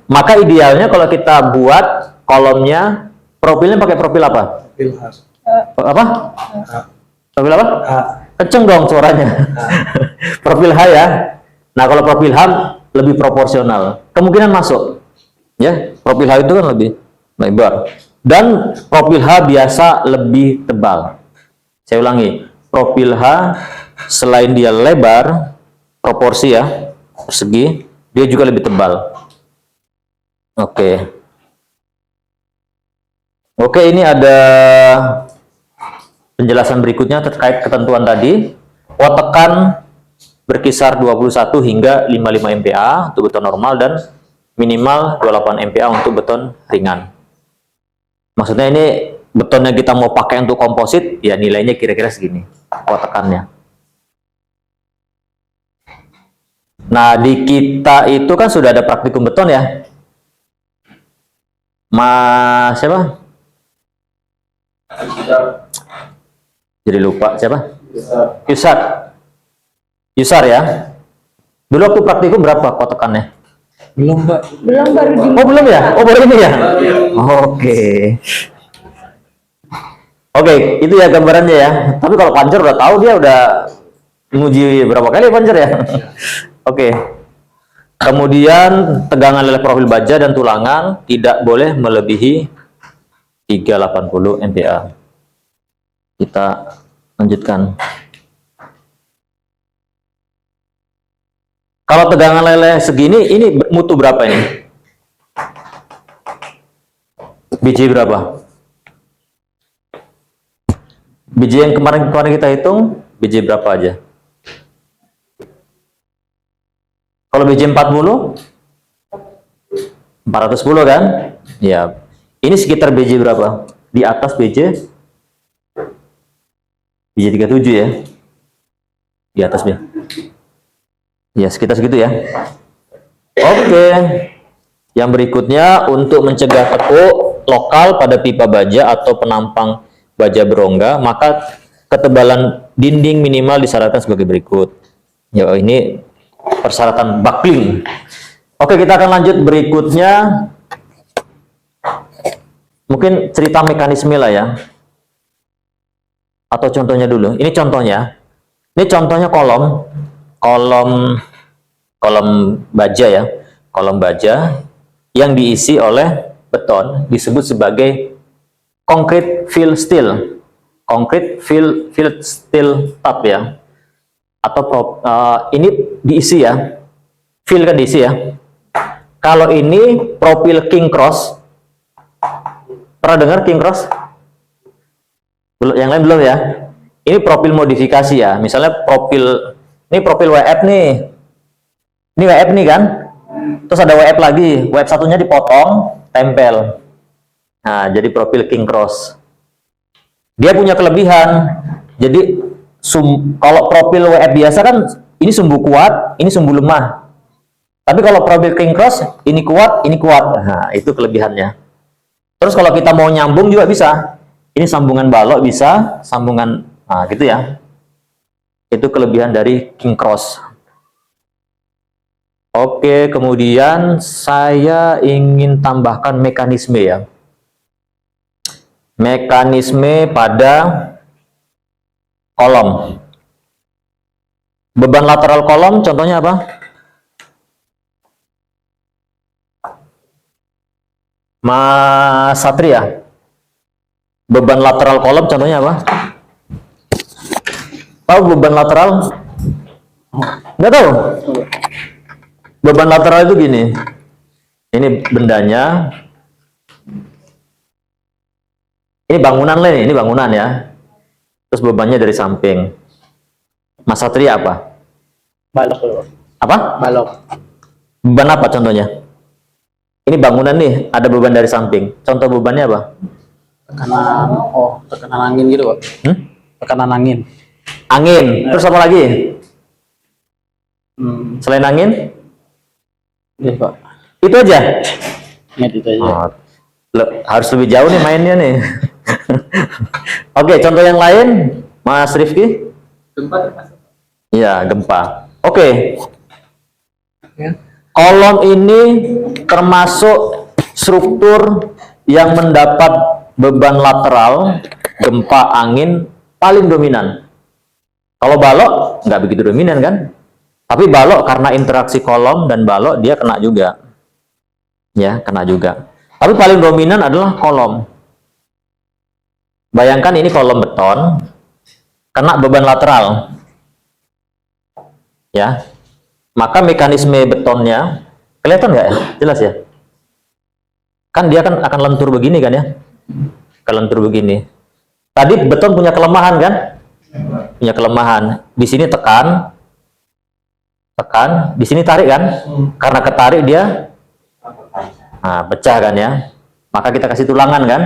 Maka idealnya kalau kita buat kolomnya, profilnya pakai profil apa? Apa? Profil apa? Kenceng dong suaranya. Profil H ya. Nah, kalau profil H lebih proporsional. Kemungkinan masuk. Ya, profil H itu kan lebih lebar. Dan profil H biasa lebih tebal. Saya ulangi. Profil H selain dia lebar, proporsi ya, persegi, dia juga lebih tebal. Oke. Oke, ini ada penjelasan berikutnya terkait ketentuan tadi. Watekan berkisar 21 hingga 55 MPa untuk beton normal dan minimal 28 MPa untuk beton ringan. Maksudnya ini beton yang kita mau pakai untuk komposit, ya nilainya kira-kira segini, watekannya. Nah, di kita itu kan sudah ada praktikum beton ya. Mas siapa? Jadi lupa siapa? Yusar ya. Dulu waktu praktikum berapa kotakannya? Belum, Pak. belum baru di Oh belum ya? Oh baru ini ya? Oke. Oke, itu ya gambarannya ya. Tapi kalau Pancer udah tahu, dia udah nguji berapa kali Pancer ya? Oke. Kemudian tegangan leleh profil baja dan tulangan tidak boleh melebihi 380 MPa. Kita lanjutkan. Kalau tegangan leleh segini, ini mutu berapa ini? Biji berapa? Biji yang kemarin kita hitung, biji berapa aja? Kalau biji 40? 410 kan? Ya. Ini sekitar biji berapa? Di atas biji 37 ya. Di atas ya. Ya, sekitar segitu ya. Oke. Yang berikutnya, untuk mencegah tekuk lokal pada pipa baja atau penampang baja berongga, maka ketebalan dinding minimal disyaratkan sebagai berikut. Ya, ini persyaratan buckling. Oke, kita akan lanjut berikutnya. Mungkin cerita mekanisme lah ya. Atau contohnya dulu. Ini contohnya. Ini contohnya kolom baja ya. Kolom baja yang diisi oleh beton disebut sebagai concrete fill steel. Concrete fill steel tub ya. Atau ini diisi ya. Fill kan diisi ya. Kalau ini profil king cross. Pernah dengar king cross? Belum, yang lain belum ya. Ini profil modifikasi ya. Misalnya ini profil WF nih. Ini WF nih kan. Terus ada WF lagi. WF satunya dipotong, tempel. Nah, jadi profil king cross. Dia punya kelebihan. Jadi kalau profil WF biasa kan ini sumbu kuat, ini sumbu lemah. Tapi kalau profil king cross ini kuat, ini kuat. Nah, itu kelebihannya. Terus kalau kita mau nyambung juga bisa. Ini sambungan balok bisa, sambungan gitu ya. Itu kelebihan dari king cross. Oke, kemudian saya ingin tambahkan mekanisme ya. Mekanisme pada kolom. Beban lateral kolom contohnya apa? Mas Satria. Beban lateral kolom contohnya apa? Tahu beban lateral? Nggak tahu? Beban lateral itu gini. Ini bendanya. Ini bangunan lah nih, ini bangunan ya. Terus bebannya dari samping. Mas Satria apa? Balok. Apa? Balok. Beban apa contohnya? Ini bangunan nih, ada beban dari samping. Contoh bebannya apa? Tekanan angin gitu, Pak. Tekanan angin. Angin. Terus apa lagi? Selain angin? Iya, Pak. Itu aja? Ingat itu aja. Harus lebih jauh nih mainnya nih. Oke, contoh yang lain, Mas Rifki? Gempa termasuk. Iya, gempa. Oke. Kolom ini termasuk struktur yang mendapat beban lateral, gempa, angin paling dominan. Kalau balok nggak begitu dominan kan? Tapi balok karena interaksi kolom dan balok dia kena juga. Ya, kena juga. Tapi paling dominan adalah kolom. Bayangkan ini kolom beton, kena beban lateral. Ya, maka mekanisme betonnya, kelihatan nggak ya? Jelas ya? Kan dia kan akan lentur begini kan ya? Kelentur begini. Tadi beton punya kelemahan kan? Punya kelemahan. Di sini tekan, di sini tarik kan? Karena ketarik dia pecah kan ya? Maka kita kasih tulangan kan?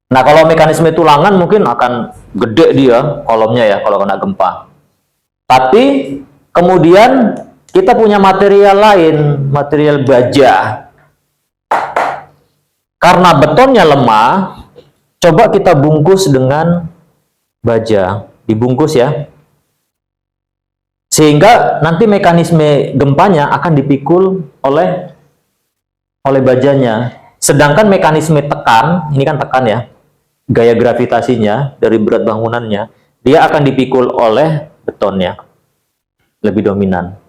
Nah, kalau mekanisme tulangan mungkin akan gede dia kolomnya ya kalau kena gempa. Tapi kemudian kita punya material lain, material baja. Karena betonnya lemah, coba kita bungkus dengan baja, dibungkus ya. Sehingga nanti mekanisme gempanya akan dipikul oleh bajanya. Sedangkan mekanisme tekan, ini kan tekan ya, gaya gravitasinya dari berat bangunannya, dia akan dipikul oleh betonnya, lebih dominan.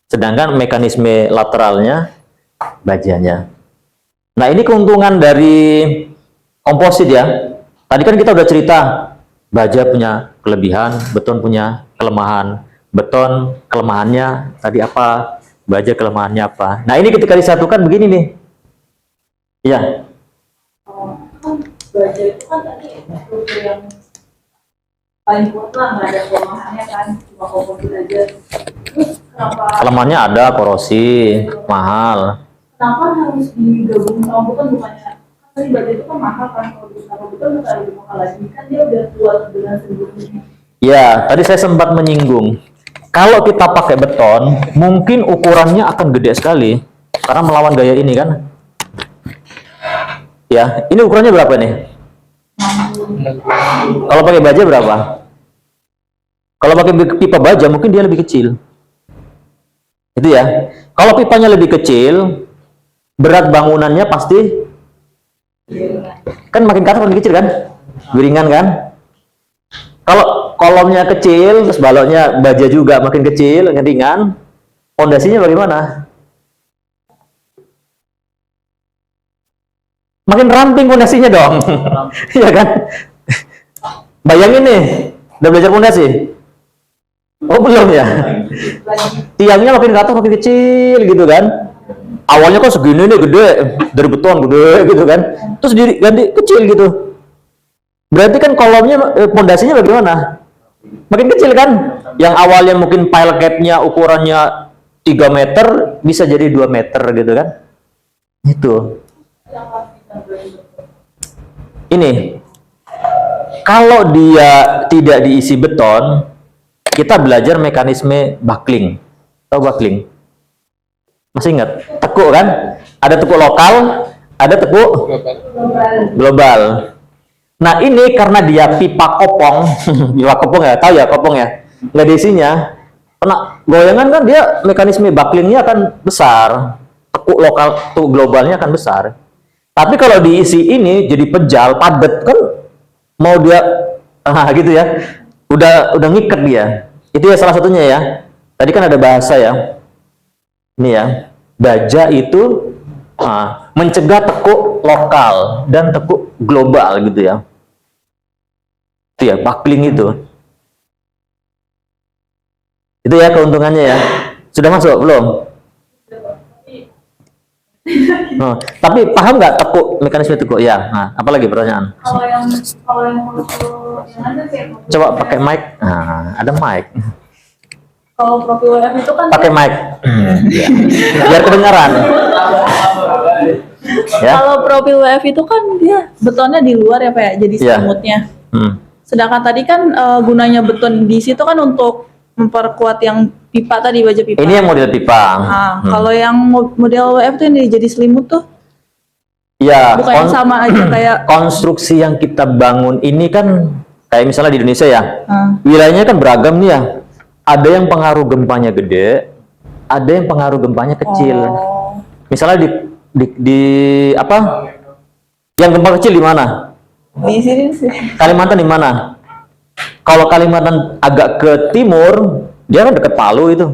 Sedangkan mekanisme lateralnya bajanya. Nah, ini keuntungan dari komposit ya. Tadi kan kita udah cerita, baja punya kelebihan, beton punya kelemahan. Beton kelemahannya tadi apa, baja kelemahannya apa. Nah, ini ketika disatukan begini nih. Iya. Baja itu kan tadi struktur yang paling kuat lah, nggak ada kelemahannya kan, cuma komposit aja. Terus kenapa Kelemahannya ada, korosi, mahal. harus digabungin sama beton? Bukannya kan tadi baja itu kan mahal kan, kalau sama beton itu lebih mahal lagi kan, dia udah kuat dengan sendirinya. Ya, tadi saya sempat menyinggung. Kalau kita pakai beton, mungkin ukurannya akan gede sekali karena melawan gaya ini kan. Ya, ini ukurannya berapa nih? Kalau pakai baja berapa? Kalau pakai pipa baja mungkin dia lebih kecil. Itu ya. Kalau pipanya lebih kecil, berat bangunannya pasti kan makin ke atas makin kecil kan? Ringan kan? Kalau kolomnya kecil, terus baloknya baja juga makin kecil, makin ringan, fondasinya bagaimana? Makin ramping fondasinya dong. Iya kan? Bayangin nih, udah belajar fondasi? Oh, belum ya? Tiangnya makin ke atas makin kecil gitu kan? Awalnya kok segini nih gede, dari beton gede gitu kan? Terus diganti kecil gitu. Berarti kan kolomnya, fondasinya bagaimana? Makin kecil kan? Yang awalnya mungkin pile cap-nya ukurannya 3 meter bisa jadi 2 meter gitu kan. Itu. Ini. Kalau dia tidak diisi beton, kita belajar mekanisme buckling. Tahu buckling? Masih ingat? Tekuk kan? Ada tekuk lokal, ada tekuk global. Nah, ini karena dia pipa kopong, pipa kopong ya, tahu ya kopong ya? Nggak ada isinya. Kena goyangan kan dia mekanisme bucklingnya akan besar. Tekuk lokal, tekuk globalnya akan besar. Tapi kalau diisi ini jadi pejal, padat kan mau dia gitu ya. Udah ngikat dia. Itu ya salah satunya ya. Tadi kan ada bahasa ya. Ini ya. Baja itu mencegah tekuk lokal dan tekuk global gitu ya. Itu ya, buckling itu. Itu ya keuntungannya ya. Sudah masuk belum? Tapi paham nggak tekuk mekanisme tekuk ya? Nah, apalagi pertanyaan? Kalau yang ada sih. Coba pakai mic. Nah, ada mic. Kalau profil WF itu kan Pakai mic. Ya. Biar kedengaran. Ya. kalau profil WF itu kan dia betonnya di luar ya Pak ya, jadi Iya. selimutnya. Sedangkan tadi kan gunanya beton di situ kan untuk memperkuat yang pipa tadi, baja pipa. Ini yang model pipa. Kalau yang model WF tuh yang jadi selimut tuh Ya, bukan yang sama aja kayak konstruksi yang kita bangun ini kan kayak misalnya di Indonesia ya. Wilayahnya kan beragam nih ya. Ada yang pengaruh gempanya gede, ada yang pengaruh gempanya kecil. Misalnya di apa? Yang gempa kecil di mana? di sini sih. Kalimantan di mana? Kalau Kalimantan agak ke timur, dia kan dekat Palu itu.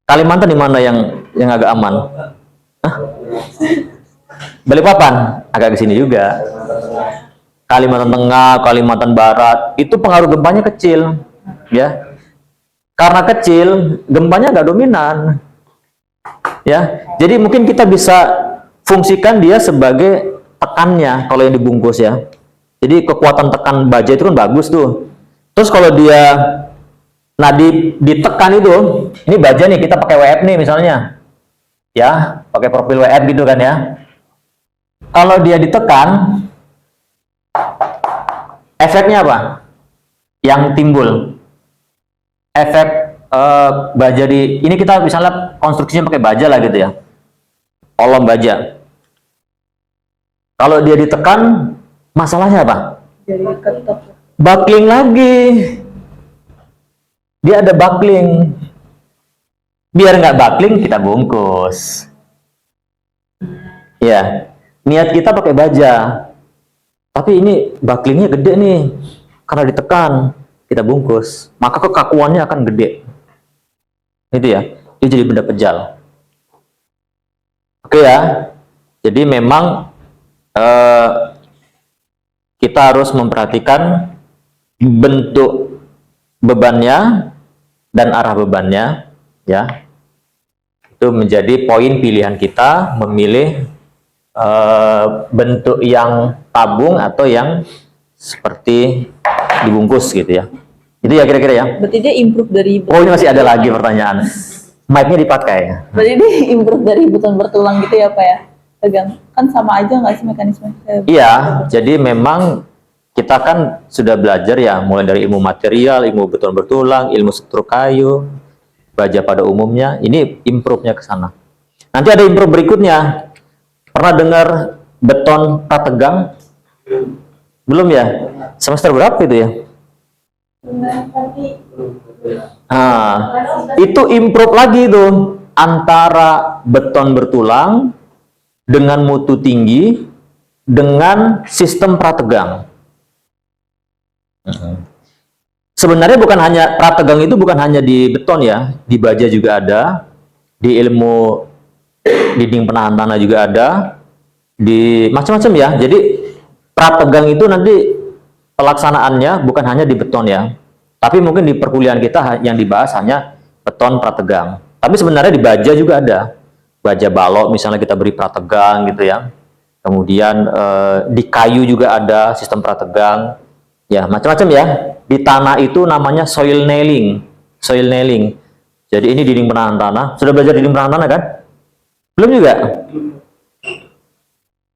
Kalimantan di mana yang agak aman? Hah? Balikpapan agak ke sini juga. Kalimantan Tengah, Kalimantan Barat, itu pengaruh gempanya kecil, ya. Karena kecil, gempanya nggak dominan, ya. Jadi mungkin kita bisa fungsikan dia sebagai tekannya kalau yang dibungkus ya. Jadi kekuatan tekan baja itu kan bagus tuh. Terus kalau dia, nah ditekan itu, ini baja nih kita pakai WF nih misalnya, ya, pakai profil WF gitu kan ya. Kalau dia ditekan, efeknya apa? Yang timbul, efek baja ini kita misalnya konstruksinya pakai baja lah gitu ya, kolom baja. Kalau dia ditekan, masalahnya apa? Jadi ketok. Buckling lagi. Dia ada buckling. Biar nggak buckling, kita bungkus. Ya, niat kita pakai baja. Tapi ini bucklingnya gede nih. Karena ditekan, kita bungkus. Maka kekakuannya akan gede. Itu ya. Dia jadi benda pejal. Oke ya. Jadi memang kita harus memperhatikan bentuk bebannya dan arah bebannya, ya. Itu menjadi poin pilihan kita memilih bentuk yang tabung atau yang seperti dibungkus gitu ya. Itu ya kira-kira ya. Berarti dia improve dari Oh, ini masih ada lagi pertanyaan. Mic-nya dipakai. Berarti dia improve dari beton bertulang gitu ya Pak ya? Pegang. Kan sama aja nggak sih mekanisme? Iya, jadi memang kita kan sudah belajar ya, mulai dari ilmu material, ilmu beton bertulang, ilmu struktur kayu, baja pada umumnya. Ini improve-nya ke sana. Nanti ada improve berikutnya. Pernah dengar beton prategang? Belum ya? Semester berapa itu ya? Nah, itu improve lagi tuh antara beton bertulang dengan mutu tinggi dengan sistem prategang. Sebenarnya bukan hanya prategang itu bukan hanya di beton ya, di baja juga ada, di ilmu dinding penahan tanah juga ada, di macam-macam ya. Jadi prategang itu nanti pelaksanaannya bukan hanya di beton ya, tapi mungkin di perkuliahan kita yang dibahas hanya beton prategang. Tapi sebenarnya di baja juga ada. Baja balok misalnya kita beri prategang gitu ya. Kemudian di kayu juga ada sistem prategang. Ya, macam-macam ya. Di tanah itu namanya soil nailing. Soil nailing. Jadi ini dinding penahan tanah. Sudah belajar dinding penahan tanah kan? Belum juga?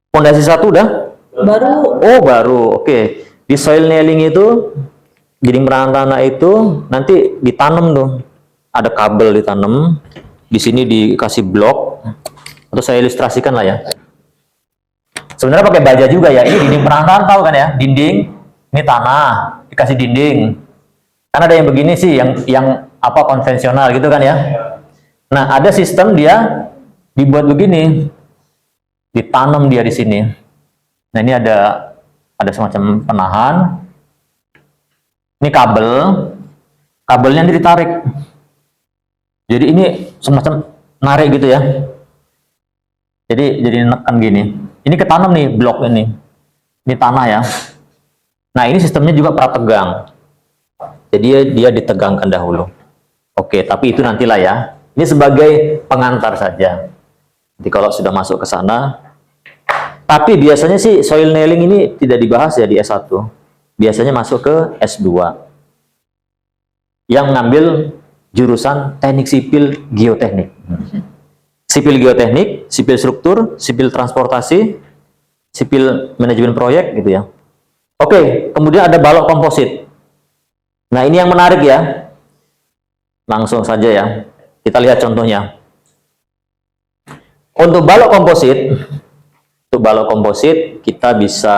Fondasi 1 udah? Baru. Oh, baru. Oke. Di soil nailing itu, dinding penahan tanah itu nanti ditanam tuh. Ada kabel ditanam. Di sini dikasih blok. Atau saya ilustrasikan lah ya. Sebenarnya pakai baja juga ya. Ini dinding penahan tanah, tahu kan ya? Dinding, ini tanah, dikasih dinding. Kan ada yang begini sih, yang apa konvensional gitu kan ya. Nah, ada sistem dia dibuat begini, ditanam dia di sini. Nah, ini ada semacam penahan. Ini kabelnya ini ditarik. Jadi ini semacam narik gitu ya. Jadi nekan gini. Ini ketanam nih blok ini. Ini tanah ya. Nah, ini sistemnya juga prategang. Jadi dia ditegangkan dahulu. Oke, tapi itu nantilah ya. Ini sebagai pengantar saja. Jadi kalau sudah masuk ke sana, tapi biasanya sih soil nailing ini tidak dibahas ya di S1. Biasanya masuk ke S2. Yang mengambil jurusan teknik sipil geoteknik. Sipil geoteknik, sipil struktur, sipil transportasi, sipil manajemen proyek gitu ya. Oke, kemudian ada balok komposit. Nah, ini yang menarik ya. Langsung saja ya. Kita lihat contohnya. Untuk balok komposit, kita bisa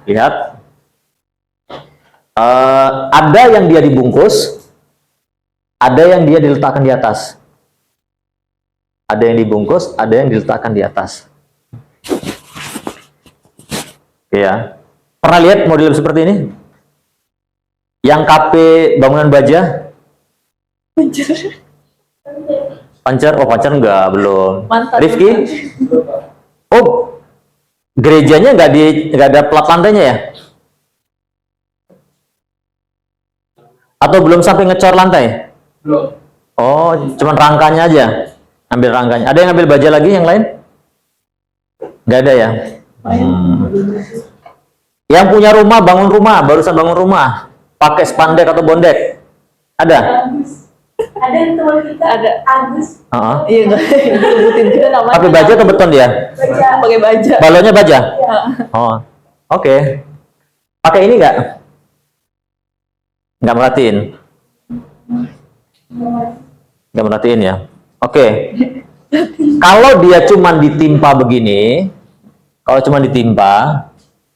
lihat ada yang dia dibungkus, ada yang dia diletakkan di atas. Ada yang dibungkus, ada yang diletakkan di atas. Oke ya. Pernah lihat model seperti ini? Yang KP bangunan baja? Pancer? Oh, Pancer enggak, belum. Rifki? Oh, gerejanya enggak ada plat lantainya ya? Atau belum sampai ngecor lantai? Belum. Oh, cuman rangkanya aja. Ambil rangkanya. Ada yang ambil baja lagi yang lain? Enggak ada ya? Yang punya rumah, bangun rumah, barusan bangun rumah, pakai spandek atau bondek? Ada? Ada yang teman kita, ada Agus. Iya, disebutin juga namanya. Pakai baja atau beton dia? Baca. Pakai baja. Balonnya baja? Ya. Oh, oke. Pakai ini nggak? Nggak merhatiin? Nggak merhatiin ya? Oke. Kalau dia cuma ditimpa begini,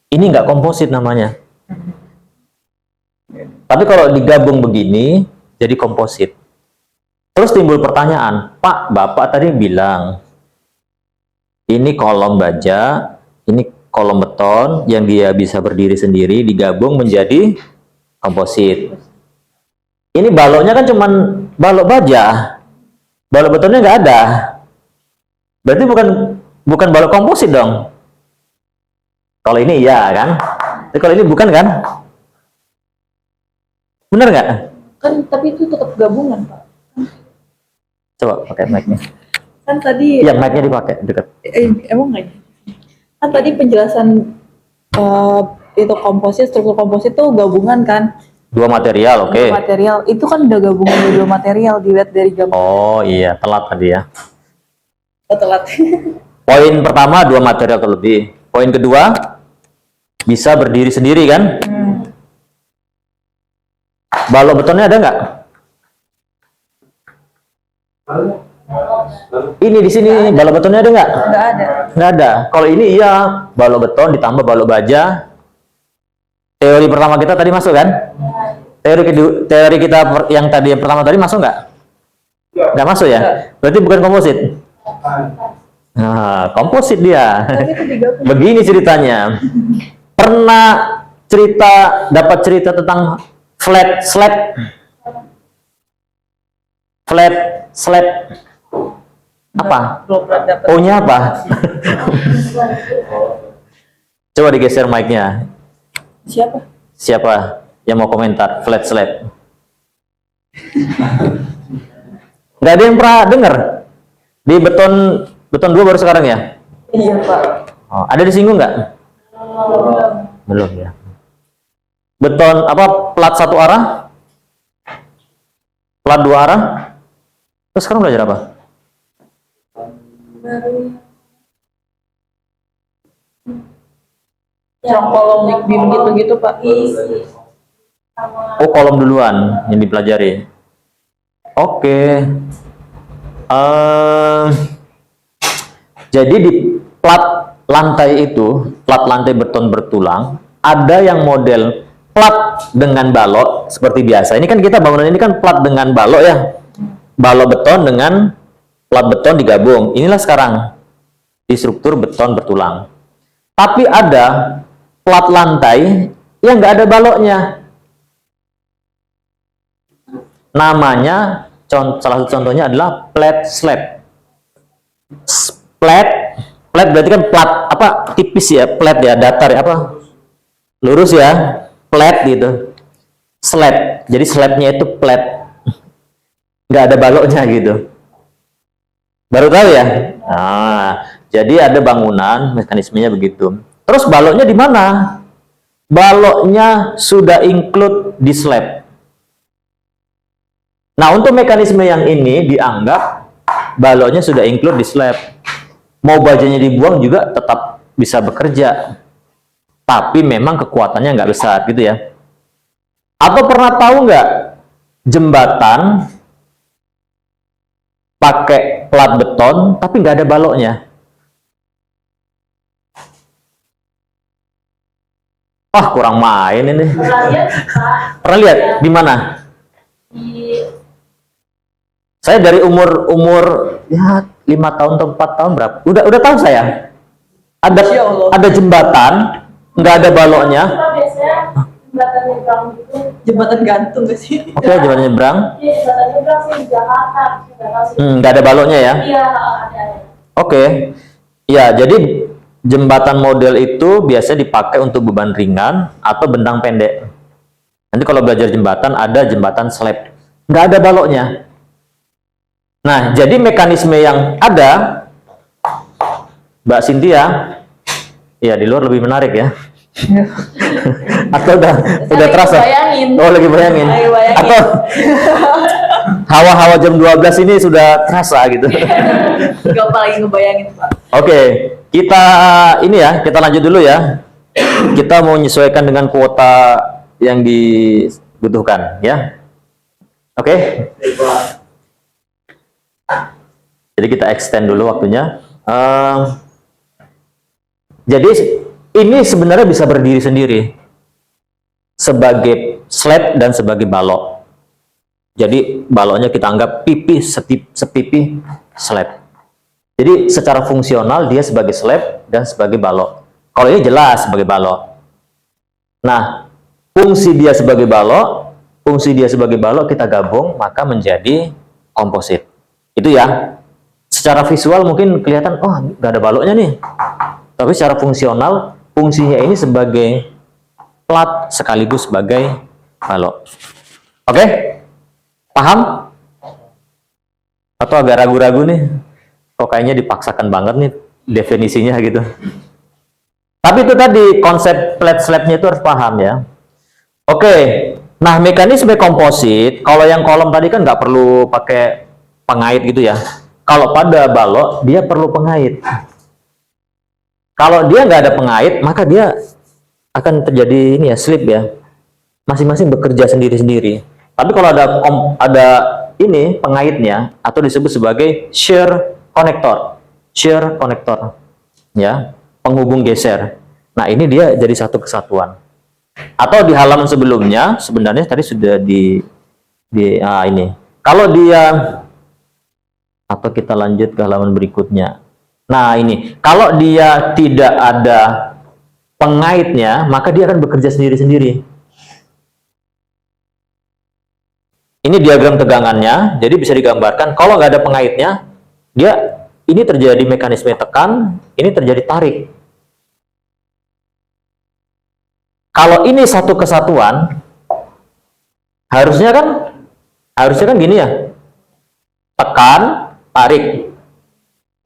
ini nggak komposit namanya. Tapi kalau digabung begini, jadi komposit. Terus timbul pertanyaan, Pak, Bapak tadi bilang, ini kolom baja, ini kolom beton, yang dia bisa berdiri sendiri, digabung menjadi komposit. Ini baloknya kan cuman balok baja, balok betonnya nggak ada. Berarti bukan balok komposit dong. Kalau ini iya kan? Tapi kalau ini bukan kan? Benar nggak? Kan tapi itu tetap gabungan, Pak. Coba pakai mic-nya. Kan tadi Iya, mic-nya dipakai dekat. emang nggak? Kan tadi penjelasan itu komposit, struktur komposit itu gabungan kan? Dua material, oke. Dua material. Itu kan udah gabungan dari dua material, dilihat dari gambar. Oh iya, telat tadi ya. Telat. Poin pertama, dua material atau lebih. Poin kedua, bisa berdiri sendiri kan? Balok betonnya ada nggak? Ini di sini balok betonnya ada nggak? Nggak ada. Nggak ada. Kalau ini iya, balok beton ditambah balok baja. Teori pertama kita tadi masuk kan? Teori kita yang pertama tadi masuk nggak? Nggak masuk ya? Berarti bukan komposit. Nah, komposit dia. Begini ceritanya. Pernah dapat cerita tentang flat slab? Flat slab apa? O-nya apa? Coba digeser mic-nya. Siapa yang mau komentar flat slab? Nggak ada yang pernah dengar? Di beton 2 baru sekarang ya? Iya, Pak. Oh, ada disinggung nggak? Belum ya. Beton apa? Plat 1 arah? Plat 2 arah? Terus sekarang belajar apa? Yang kolom bim gitu-gitu Pak. Oh, kolom duluan yang dipelajari. Oke. Jadi di plat lantai itu, plat lantai beton bertulang, ada yang model plat dengan balok seperti biasa. Ini kan kita bangunan ini kan plat dengan balok ya. Balok beton dengan plat beton digabung. Inilah sekarang di struktur beton bertulang. Tapi ada plat lantai yang nggak ada baloknya. Namanya, salah satu contohnya adalah flat slab. Flat berarti kan plat apa tipis ya, flat ya, datar ya, apa lurus ya, flat gitu. Slab, jadi slabnya itu flat, nggak ada baloknya gitu. Baru tahu ya? Nah, jadi ada bangunan mekanismenya begitu. Terus baloknya di mana? Baloknya sudah include di slab. Nah, untuk mekanisme yang ini dianggap baloknya sudah include di slab. Mau bajanya dibuang juga tetap bisa bekerja. Tapi memang kekuatannya nggak besar gitu ya. Atau pernah tahu nggak jembatan pakai plat beton tapi nggak ada baloknya? Wah, kurang main ini. Pernah lihat di mana? Saya dari umur ya 5 tahun atau 4 tahun berapa? Udah tahu saya. Ada jembatan nggak ada baloknya. Biasanya jembatan nyebrang gitu. Jembatan gantung gak sih? Oke, jembatan nyebrang. Iya, jembatan nyebrang sih di Jakarta. Nggak ada baloknya ya? Iya, ada. Oke. Ya, jadi jembatan model itu biasa dipakai untuk beban ringan atau bentang pendek. Nanti kalau belajar jembatan, ada jembatan slab. Nggak ada baloknya. Nah, jadi mekanisme yang ada, Mbak Cynthia, ya di luar lebih menarik ya. Atau udah terasa? Bayangin. Oh, lagi bayangin. Atau hawa-hawa jam 12 ini sudah terasa gitu. Gak lagi ngebayangin Pak. Oke, kita ini ya, kita lanjut dulu ya. Kita mau menyesuaikan dengan kuota yang dibutuhkan ya. Oke. Jadi kita extend dulu waktunya. Jadi ini sebenarnya bisa berdiri sendiri sebagai slab dan sebagai balok. Jadi baloknya kita anggap pipi sepipi slab. Jadi secara fungsional dia sebagai slab dan sebagai balok. Kalau ini jelas sebagai balok. Nah, fungsi dia sebagai balok kita gabung maka menjadi komposit. Itu ya. Secara visual mungkin kelihatan, oh nggak ada baloknya nih. Tapi secara fungsional, fungsinya ini sebagai plat sekaligus sebagai balok. Oke? Paham? Atau agak ragu-ragu nih? Kok kayaknya dipaksakan banget nih definisinya gitu. Tapi itu tadi, konsep flat slab-nya itu harus paham ya. Oke, nah mekanisme komposit, kalau yang kolom tadi kan nggak perlu pakai pengait gitu ya. Kalau pada balok, dia perlu pengait. Kalau dia nggak ada pengait, maka dia akan terjadi ini ya, slip ya. Masing-masing bekerja sendiri-sendiri. Tapi kalau ada ini pengaitnya, atau disebut sebagai shear connector. Shear connector. Ya, penghubung geser. Nah, ini dia jadi satu kesatuan. Atau di halaman sebelumnya, sebenarnya tadi sudah ini. Kalau dia, atau kita lanjut ke halaman berikutnya. Nah, ini. Kalau dia tidak ada pengaitnya, maka dia akan bekerja sendiri-sendiri. Ini diagram tegangannya, jadi bisa digambarkan. Kalau nggak ada pengaitnya, ini terjadi mekanisme tekan, ini terjadi tarik. Kalau ini satu kesatuan, harusnya kan gini ya, tekan, tarik.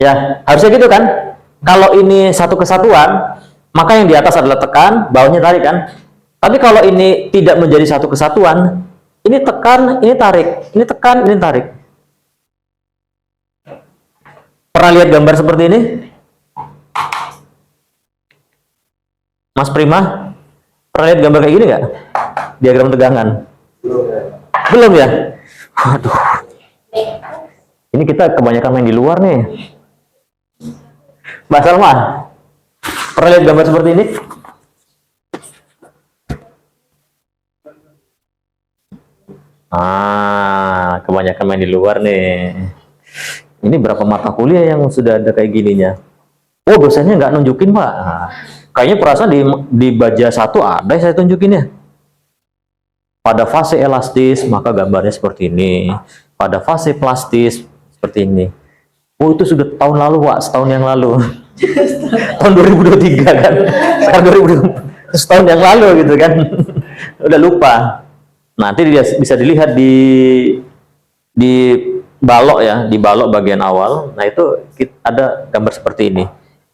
Ya, harusnya gitu kan. Kalau ini satu kesatuan, maka yang di atas adalah tekan, bawahnya tarik kan. Tapi kalau ini tidak menjadi satu kesatuan, ini tekan, ini tarik, ini tekan, ini tarik. Pernah lihat gambar seperti ini? Mas Prima, pernah lihat gambar kayak gini nggak? Diagram tegangan? Belum ya? Waduh. Ini kita kebanyakan main di luar nih. Mbak Salma, pernah lihat gambar seperti ini? Kebanyakan main di luar nih. Ini berapa mata kuliah yang sudah ada kayak gininya? Oh, dosennya nggak nunjukin, Pak. Kayaknya perasaan di baja 1 ada saya tunjukin ya. Pada fase elastis, maka gambarnya seperti ini. Pada fase plastis, seperti ini. Oh, itu sudah tahun lalu, Pak. Setahun yang lalu. Tahun 2023 kan. Sekarang 2020. Setahun yang lalu gitu kan. Udah lupa. Nanti bisa dilihat di balok ya, di balok bagian awal. Nah, itu ada gambar seperti ini.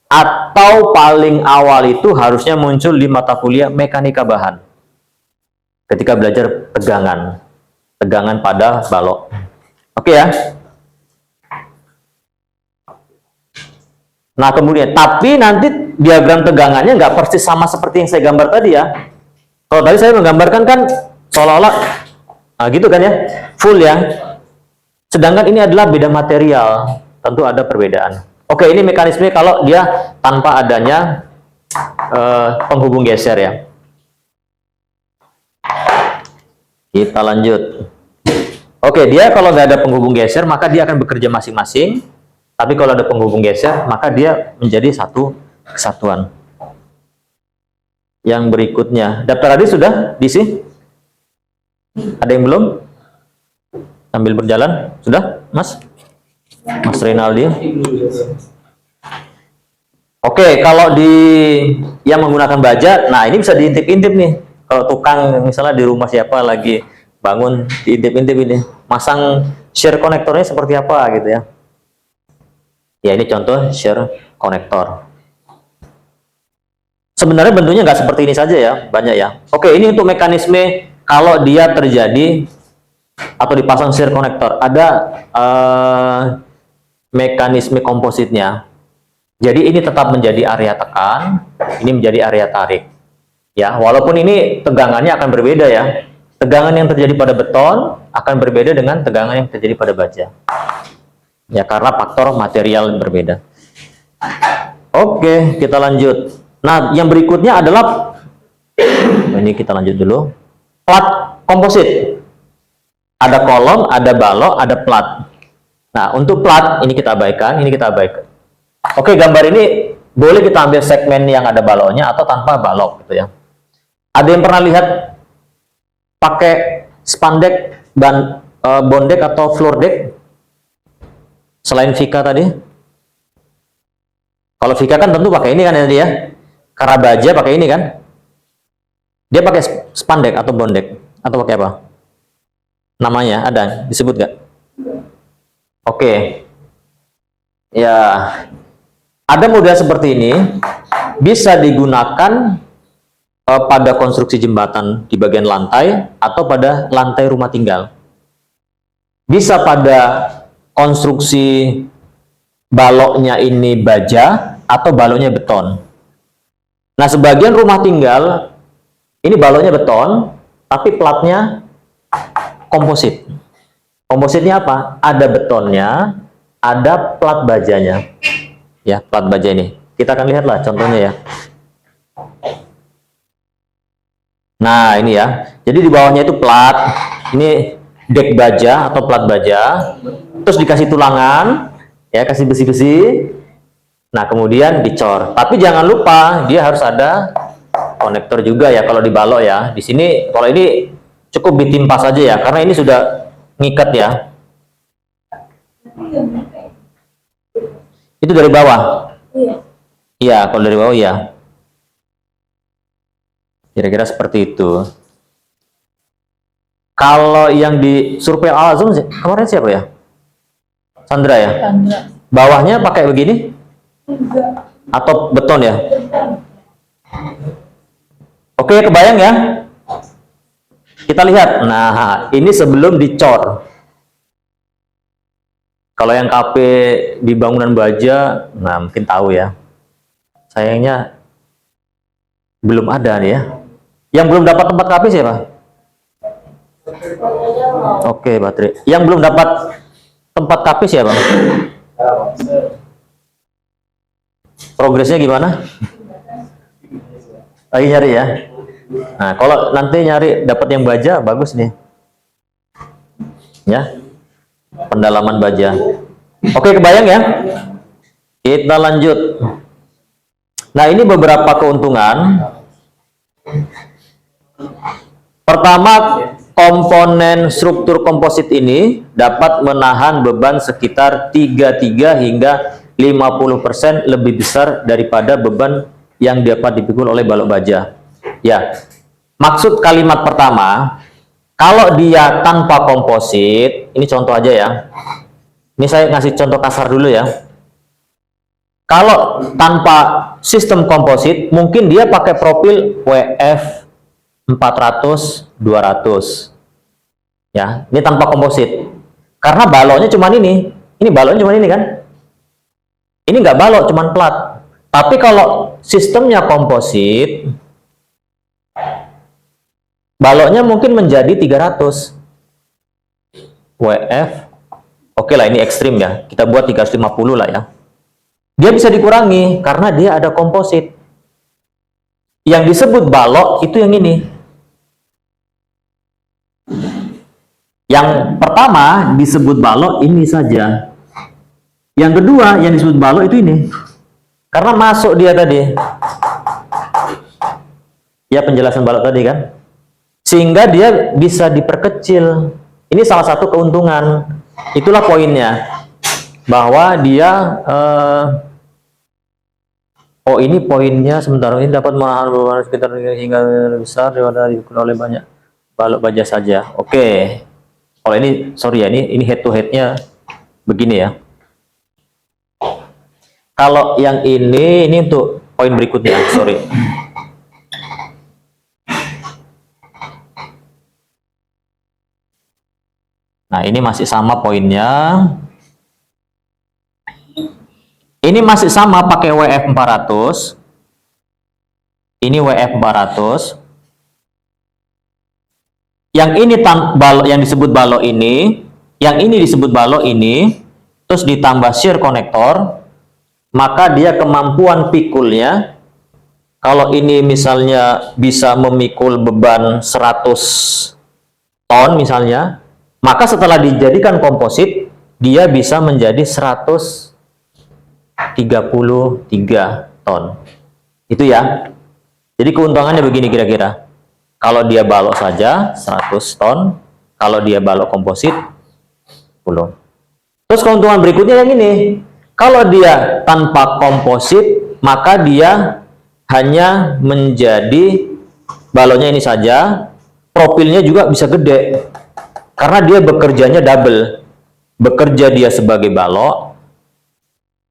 Atau paling awal itu harusnya muncul di mata kuliah mekanika bahan. Ketika belajar tegangan pada balok. Oke ya. Nah, kemudian, tapi nanti diagram tegangannya nggak persis sama seperti yang saya gambar tadi ya. Kalau tadi saya menggambarkan kan seolah-olah, nah gitu kan ya, full ya. Sedangkan ini adalah beda material, tentu ada perbedaan. Oke, ini mekanisme kalau dia tanpa adanya penghubung geser ya. Kita lanjut. Oke, dia kalau nggak ada penghubung geser, maka dia akan bekerja masing-masing. Tapi kalau ada penghubung geser, maka dia menjadi satu kesatuan. Yang berikutnya, daftar tadi sudah diisi? Ada yang belum? Sambil berjalan, sudah, Mas? Mas Rinaldi. Oke, kalau yang menggunakan baja, nah ini bisa diintip-intip nih. Kalau tukang misalnya di rumah siapa lagi bangun, diintip-intip ini. Masang share konektornya seperti apa gitu ya. Ya, ini contoh share konektor. Sebenarnya bentuknya nggak seperti ini saja ya, banyak ya. Oke, ini untuk mekanisme kalau dia terjadi atau dipasang share konektor. Ada mekanisme kompositnya. Jadi ini tetap menjadi area tekan, ini menjadi area tarik. Ya, walaupun ini tegangannya akan berbeda ya. Tegangan yang terjadi pada beton akan berbeda dengan tegangan yang terjadi pada baja. Ya, karena faktor material yang berbeda. Oke, kita lanjut. Nah, yang berikutnya adalah ini kita lanjut dulu. Plat komposit. Ada kolom, ada balok, ada plat. Nah, untuk plat ini kita abaikan, ini kita abaikan. Oke, gambar ini boleh kita ambil segmen yang ada baloknya atau tanpa balok gitu ya. Ada yang pernah lihat pakai spandek dan bondek atau floor deck? Selain Vika tadi, kalau Vika kan tentu pakai ini kan ya dia. Karena baja pakai ini kan. Dia pakai spandek atau bondek atau pakai apa? Namanya ada disebut nggak? Oke. Ya, ada model seperti ini bisa digunakan pada konstruksi jembatan di bagian lantai atau pada lantai rumah tinggal. Bisa pada konstruksi baloknya ini baja atau baloknya beton. Nah, sebagian rumah tinggal ini baloknya beton, tapi platnya komposit. Kompositnya apa? Ada betonnya, ada plat bajanya. Ya, plat baja ini. Kita akan lihatlah contohnya ya. Nah, ini ya. Jadi di bawahnya itu plat. Ini dek baja atau plat baja. Terus dikasih tulangan, ya, kasih besi-besi. Nah, kemudian dicor. Tapi jangan lupa dia harus ada konektor juga ya kalau di balok ya. Di sini kalau ini cukup ditimpa saja ya, karena ini sudah ngikat ya. Itu dari bawah. Iya, kalau dari bawah ya. Kira-kira seperti itu. Kalau yang di survei Al-Azhar kemarin siapa ya? Sandra ya? Sandra. Bawahnya pakai begini? Atau beton ya? Oke, kebayang ya? Kita lihat. Nah, ini sebelum dicor. Kalau yang KP di bangunan baja, nah mungkin tahu ya. Sayangnya belum ada nih ya. Yang belum dapat tempat KP siapa? Oke, baterai. Yang belum dapat tempat KP siapa? Progresnya gimana? Lagi nyari ya. Nah, kalau nanti nyari dapat yang baja, bagus nih. Ya. Pendalaman baja. Oke, kebayang ya? Kita lanjut. Nah, ini beberapa keuntungan. Pertama, komponen struktur komposit ini dapat menahan beban sekitar 33 hingga 50% lebih besar daripada beban yang dapat dipikul oleh balok baja. Ya, maksud kalimat pertama, kalau dia tanpa komposit, ini contoh aja ya. Ini saya ngasih contoh kasar dulu ya. Kalau tanpa sistem komposit, mungkin dia pakai profil WF 400 200. Ya, ini tanpa komposit. Karena baloknya cuman ini. Ini baloknya cuman ini kan. Ini nggak balok, cuman plat. Tapi kalau sistemnya komposit, baloknya mungkin menjadi 300 WF. Oke lah, ini ekstrim ya. Kita buat 350 lah ya. Dia bisa dikurangi karena dia ada komposit. Yang disebut balok itu yang ini. Yang pertama disebut balok ini saja. Yang kedua yang disebut balok itu ini. Karena masuk dia tadi. Ya, penjelasan balok tadi kan. Sehingga dia bisa diperkecil. Ini salah satu keuntungan. Itulah poinnya. Bahwa dia oh, ini poinnya sebentar, ini dapat menahan beban sekitar hingga besar daripada dipikul oleh banyak balok baja saja. Oke. Kalau ini sorry ya, ini head to headnya begini ya. Kalau yang ini untuk poin berikutnya, sorry. Nah, ini masih sama poinnya. Ini masih sama pakai WF 400. Ini WF 400. Yang ini balok yang disebut balok ini, yang ini disebut balok ini, terus ditambah shear konektor, maka dia kemampuan pikulnya, kalau ini misalnya bisa memikul beban 100 ton misalnya, maka setelah dijadikan komposit, dia bisa menjadi 133 ton. Itu ya. Jadi keuntungannya begini kira-kira. Kalau dia balok saja 100 ton, kalau dia balok komposit 10. Terus keuntungan berikutnya yang ini. Kalau dia tanpa komposit, maka dia hanya menjadi baloknya ini saja, profilnya juga bisa gede. Karena dia bekerjanya double. Bekerja dia sebagai balok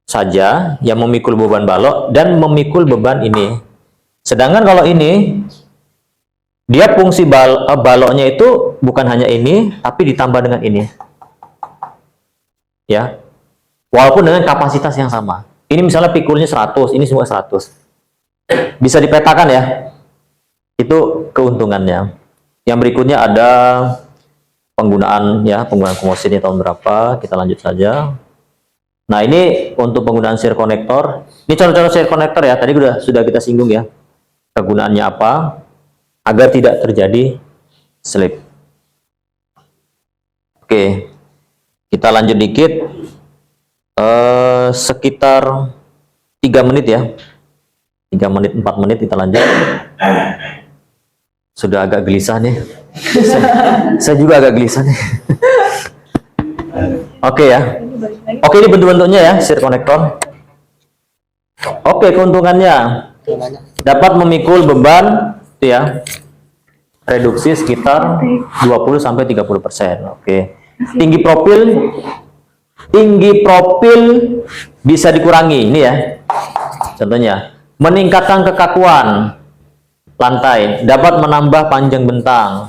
saja yang memikul beban balok dan memikul beban ini. Sedangkan kalau ini dia fungsi baloknya itu bukan hanya ini, tapi ditambah dengan ini. Ya. Walaupun dengan kapasitas yang sama. Ini misalnya pikulnya 100, ini semua 100. Bisa dipetakan ya. Itu keuntungannya. Yang berikutnya ada penggunaan kompositnya tahun berapa, kita lanjut saja. Nah, ini untuk penggunaan shear konektor. Ini contoh-contoh shear konektor ya, tadi sudah kita singgung ya. Kegunaannya apa? Agar tidak terjadi slip. Oke, kita lanjut dikit. Sekitar 3 menit ya. 3 menit, 4 menit kita lanjut. Sudah agak gelisah nih. Saya juga agak gelisah nih. Oke ya. Oke, ini bentuk-bentuknya ya, shear konektor. Oke, keuntungannya dapat memikul beban itu ya. Reduksi sekitar 20-30%. Oke. Tinggi profil bisa dikurangi. Ini ya. Contohnya, meningkatkan kekakuan lantai, dapat menambah panjang bentang,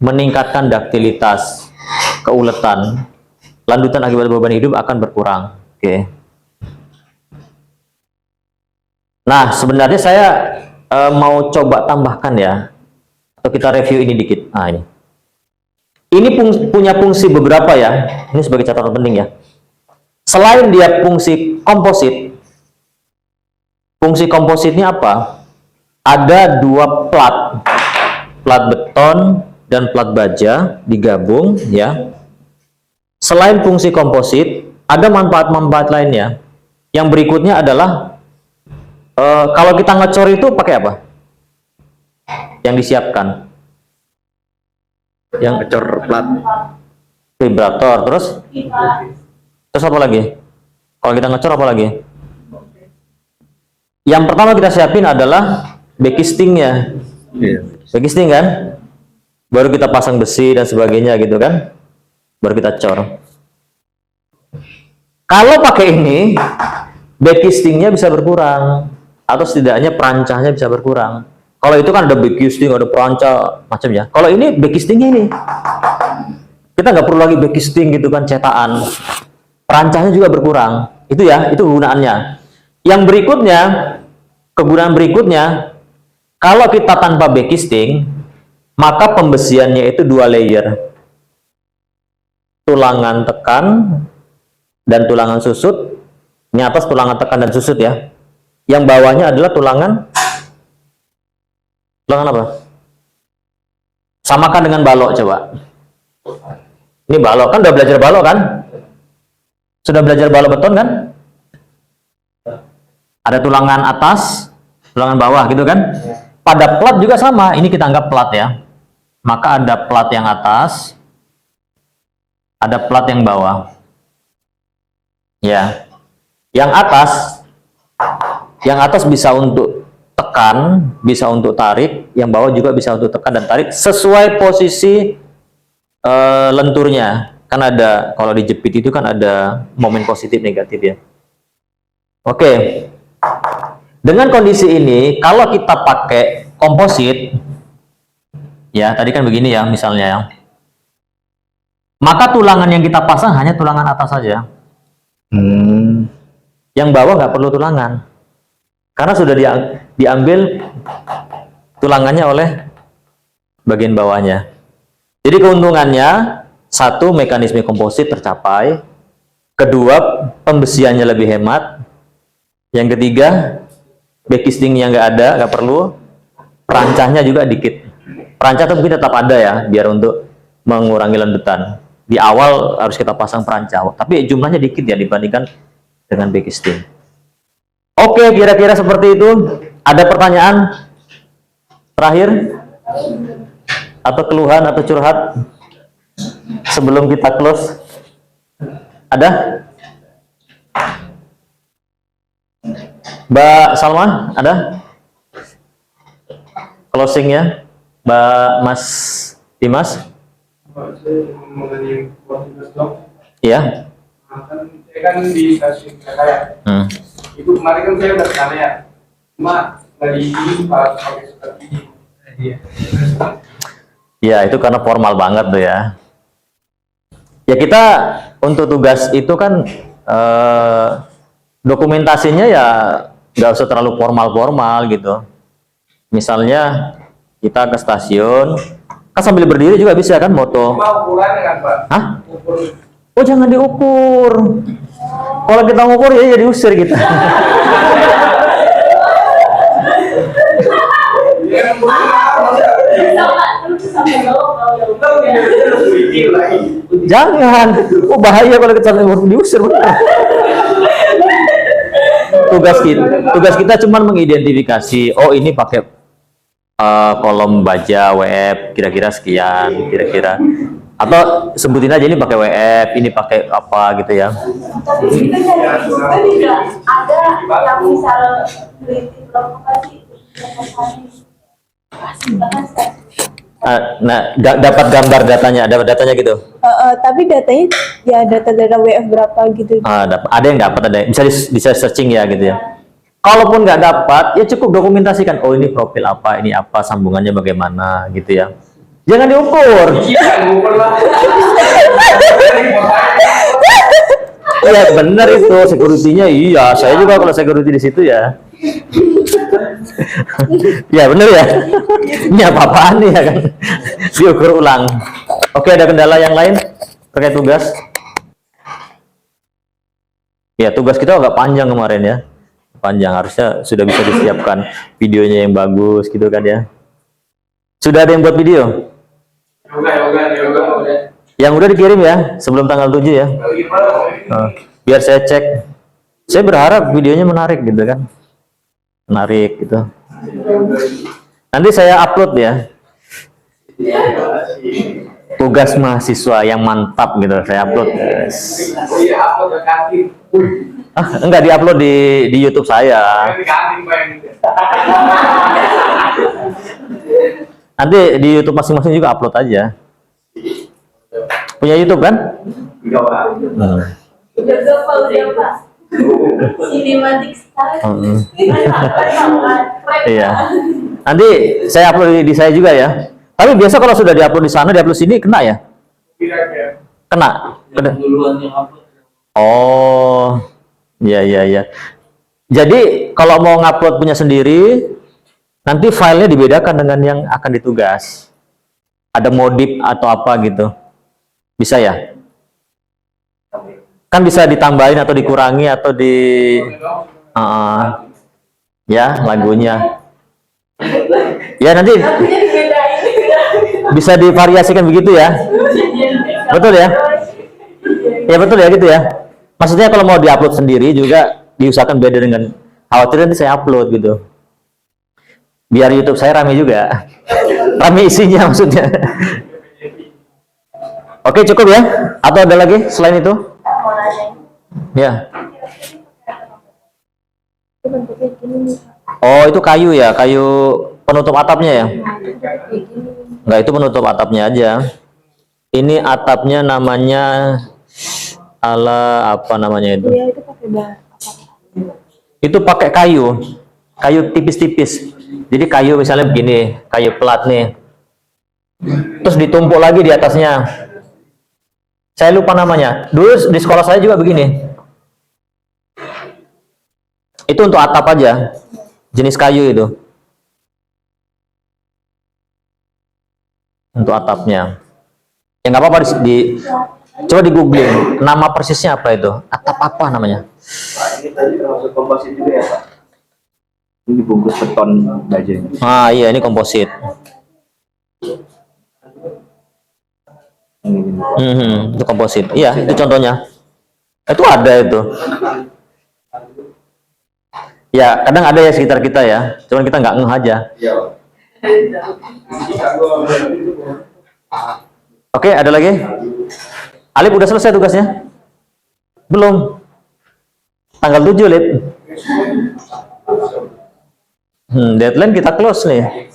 meningkatkan daktilitas, keuletan lanjutan akibat beban hidup akan berkurang. Oke. Nah, sebenarnya saya mau coba tambahkan ya, atau kita review ini dikit. Nah, ini. Ini punya fungsi beberapa ya. Ini sebagai catatan penting ya. Selain dia fungsi komposit, fungsi kompositnya apa? Ada dua plat beton dan plat baja digabung ya. Selain fungsi komposit, ada manfaat-manfaat lainnya. Yang berikutnya adalah kalau kita ngecor itu pakai apa? Yang disiapkan. Yang ngecor plat vibrator, terus apa lagi? Kalau kita ngecor apa lagi? Yang pertama kita siapin adalah backistingnya. Backisting kan? Baru kita pasang besi dan sebagainya gitu kan? Baru kita cor. Kalau pakai ini, backistingnya bisa berkurang, atau setidaknya perancahnya bisa berkurang. Kalau itu kan ada backisting, ada perancah macamnya. Kalau ini backistingnya ini, kita nggak perlu lagi backisting gitu kan, cetakan. Perancahnya juga berkurang. Itu ya, itu kegunaannya. Yang berikutnya, kegunaan berikutnya, kalau kita tanpa backisting, maka pembesiannya itu 2 layer. Tulangan tekan dan tulangan susut. Ini atas tulangan tekan dan susut ya. Yang bawahnya adalah tulangan apa? Samakan dengan balok coba. Ini balok, kan udah belajar balok kan? Sudah belajar balok beton kan? Ada tulangan atas, tulangan bawah gitu kan? Pada plat juga sama, ini kita anggap plat ya. Maka ada plat yang atas, ada plat yang bawah. Ya. Yang atas bisa untuk tekan, bisa untuk tarik, yang bawah juga bisa untuk tekan dan tarik sesuai posisi lenturnya. Kan ada, kalau dijepit itu kan ada momen positif negatif ya. Oke. Dengan kondisi ini, kalau kita pakai komposit, ya tadi kan begini ya misalnya ya, maka tulangan yang kita pasang hanya tulangan atas saja. Yang bawah nggak perlu tulangan, karena sudah diambil tulangannya oleh bagian bawahnya. Jadi keuntungannya, satu, mekanisme komposit tercapai. Kedua, pembesiannya lebih hemat. Yang ketiga, backistingnya nggak perlu. Perancahnya juga dikit. Perancah itu mungkin tetap ada ya, biar untuk mengurangi lendutan. Di awal harus kita pasang perancah, tapi jumlahnya dikit ya dibandingkan dengan backisting. Oke, kira-kira seperti itu. Ada pertanyaan terakhir? Atau keluhan atau curhat? Sebelum kita close. Ada? Mbak Salma, ada? Closingnya? Mbak Mas Dimas? Mengenai kualitas dok. Iya. Nah, kan saya kan di stasiun kereta ya. Itu kemarin kan saya udah kesana ya. Cuma nggak diizinin pakai seperti ini. Iya. Ya, itu karena formal banget tuh ya. Ya kita untuk tugas itu kan dokumentasinya ya nggak usah terlalu formal-formal gitu. Misalnya kita ke stasiun, kan sambil berdiri juga bisa kan moto. Cuma ukurannya kan Pak? Hah? Ukur. Oh jangan diukur. Kalau kita ngukur ya jadi usir kita. Jangan. Oh bahaya kalau kita diusir. Tugas kita cuma mengidentifikasi. Oh ini pakai kolom baja WF kira-kira sekian, kira-kira. Atau sebutin aja ini pakai WF, ini pakai apa gitu ya. Tapi kita nyari juga tidak ada yang bisa teliti provokasi. Nah, dapat gambar datanya, dapat datanya gitu. Tapi datanya ya data-data WF berapa gitu. Ada yang dapat, ada bisa searching ya gitu ya. Kalaupun nggak dapat, ya cukup dokumentasikan. Oh ini profil apa, ini apa, sambungannya bagaimana gitu ya. Jangan diukur. Iya, ukur lah. Iya benar itu security-nya. Iya, saya juga kalau security di situ ya. Ya benar ya. Ini apa-apaan nih ya kan? Diukur ulang. Oke, ada kendala yang lain terkait tugas? Ya, tugas kita agak panjang kemarin ya. Panjang, harusnya sudah bisa disiapkan videonya yang bagus gitu kan ya. Sudah ada yang buat video? Yoga. Yang udah dikirim ya sebelum tanggal 7 ya. Biar saya cek. Saya berharap videonya menarik gitu kan. Menarik gitu. Nanti saya upload ya. Tugas mahasiswa yang mantap gitu saya upload. Iya, upload ke kantin. Enggak diupload di YouTube saya. Di kantin, Pak. Nanti di YouTube masing-masing juga upload aja. Punya YouTube kan? Enggak, Pak. Udah Pak. Cinematic style. Iya. Nanti saya upload di saya juga ya. Tapi biasa kalau sudah diupload di sana, diupload sini kena ya? Kena. Oh, iya. Jadi kalau mau ngupload punya sendiri, nanti filenya dibedakan dengan yang akan ditugas. Ada modif atau apa gitu. Bisa ya? Kan bisa ditambahin atau dikurangi atau ya lagunya. Ya nanti bisa divariasikan begitu ya. Betul ya? Ya betul ya gitu ya. Maksudnya kalau mau diupload sendiri juga diusahakan beda dengan khawatir nanti saya upload gitu. Biar YouTube saya rame juga. Rame isinya maksudnya. Oke, cukup ya? Atau ada lagi selain itu? Ya. Oh, itu kayu ya, kayu penutup atapnya ya? Enggak, itu penutup atapnya aja. Ini atapnya namanya apa namanya itu? Itu pakai kayu tipis-tipis. Jadi kayu misalnya begini, kayu pelat nih. Terus ditumpuk lagi di atasnya. Saya lupa namanya. Dulu di sekolah saya juga begini. Itu untuk atap aja. Jenis kayu itu. Untuk atapnya. Ya nggak apa-apa coba di googling. Nama persisnya apa itu? Atap apa namanya? Pak, ini tadi termasuk komposit juga ya, Pak? Ini dibungkus beton baja. Iya, ini komposit. Itu komposit. Iya, itu contohnya. Itu ada itu. Ya, kadang ada ya sekitar kita ya. Cuman kita nggak ngeh aja. Oke, ada lagi? Alif udah selesai tugasnya? Belum. Tanggal 7, Lip. Deadline kita close nih.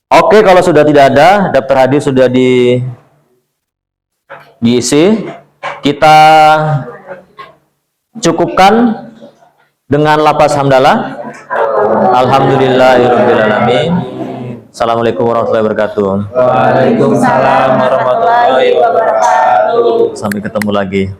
Oke, kalau sudah tidak ada, daftar hadir sudah diisi, kita cukupkan dengan lafaz hamdalah. Alhamdulillahirabbil alamin. Assalamualaikum warahmatullahi wabarakatuh. Waalaikumsalam warahmatullahi wabarakatuh. Sampai ketemu lagi.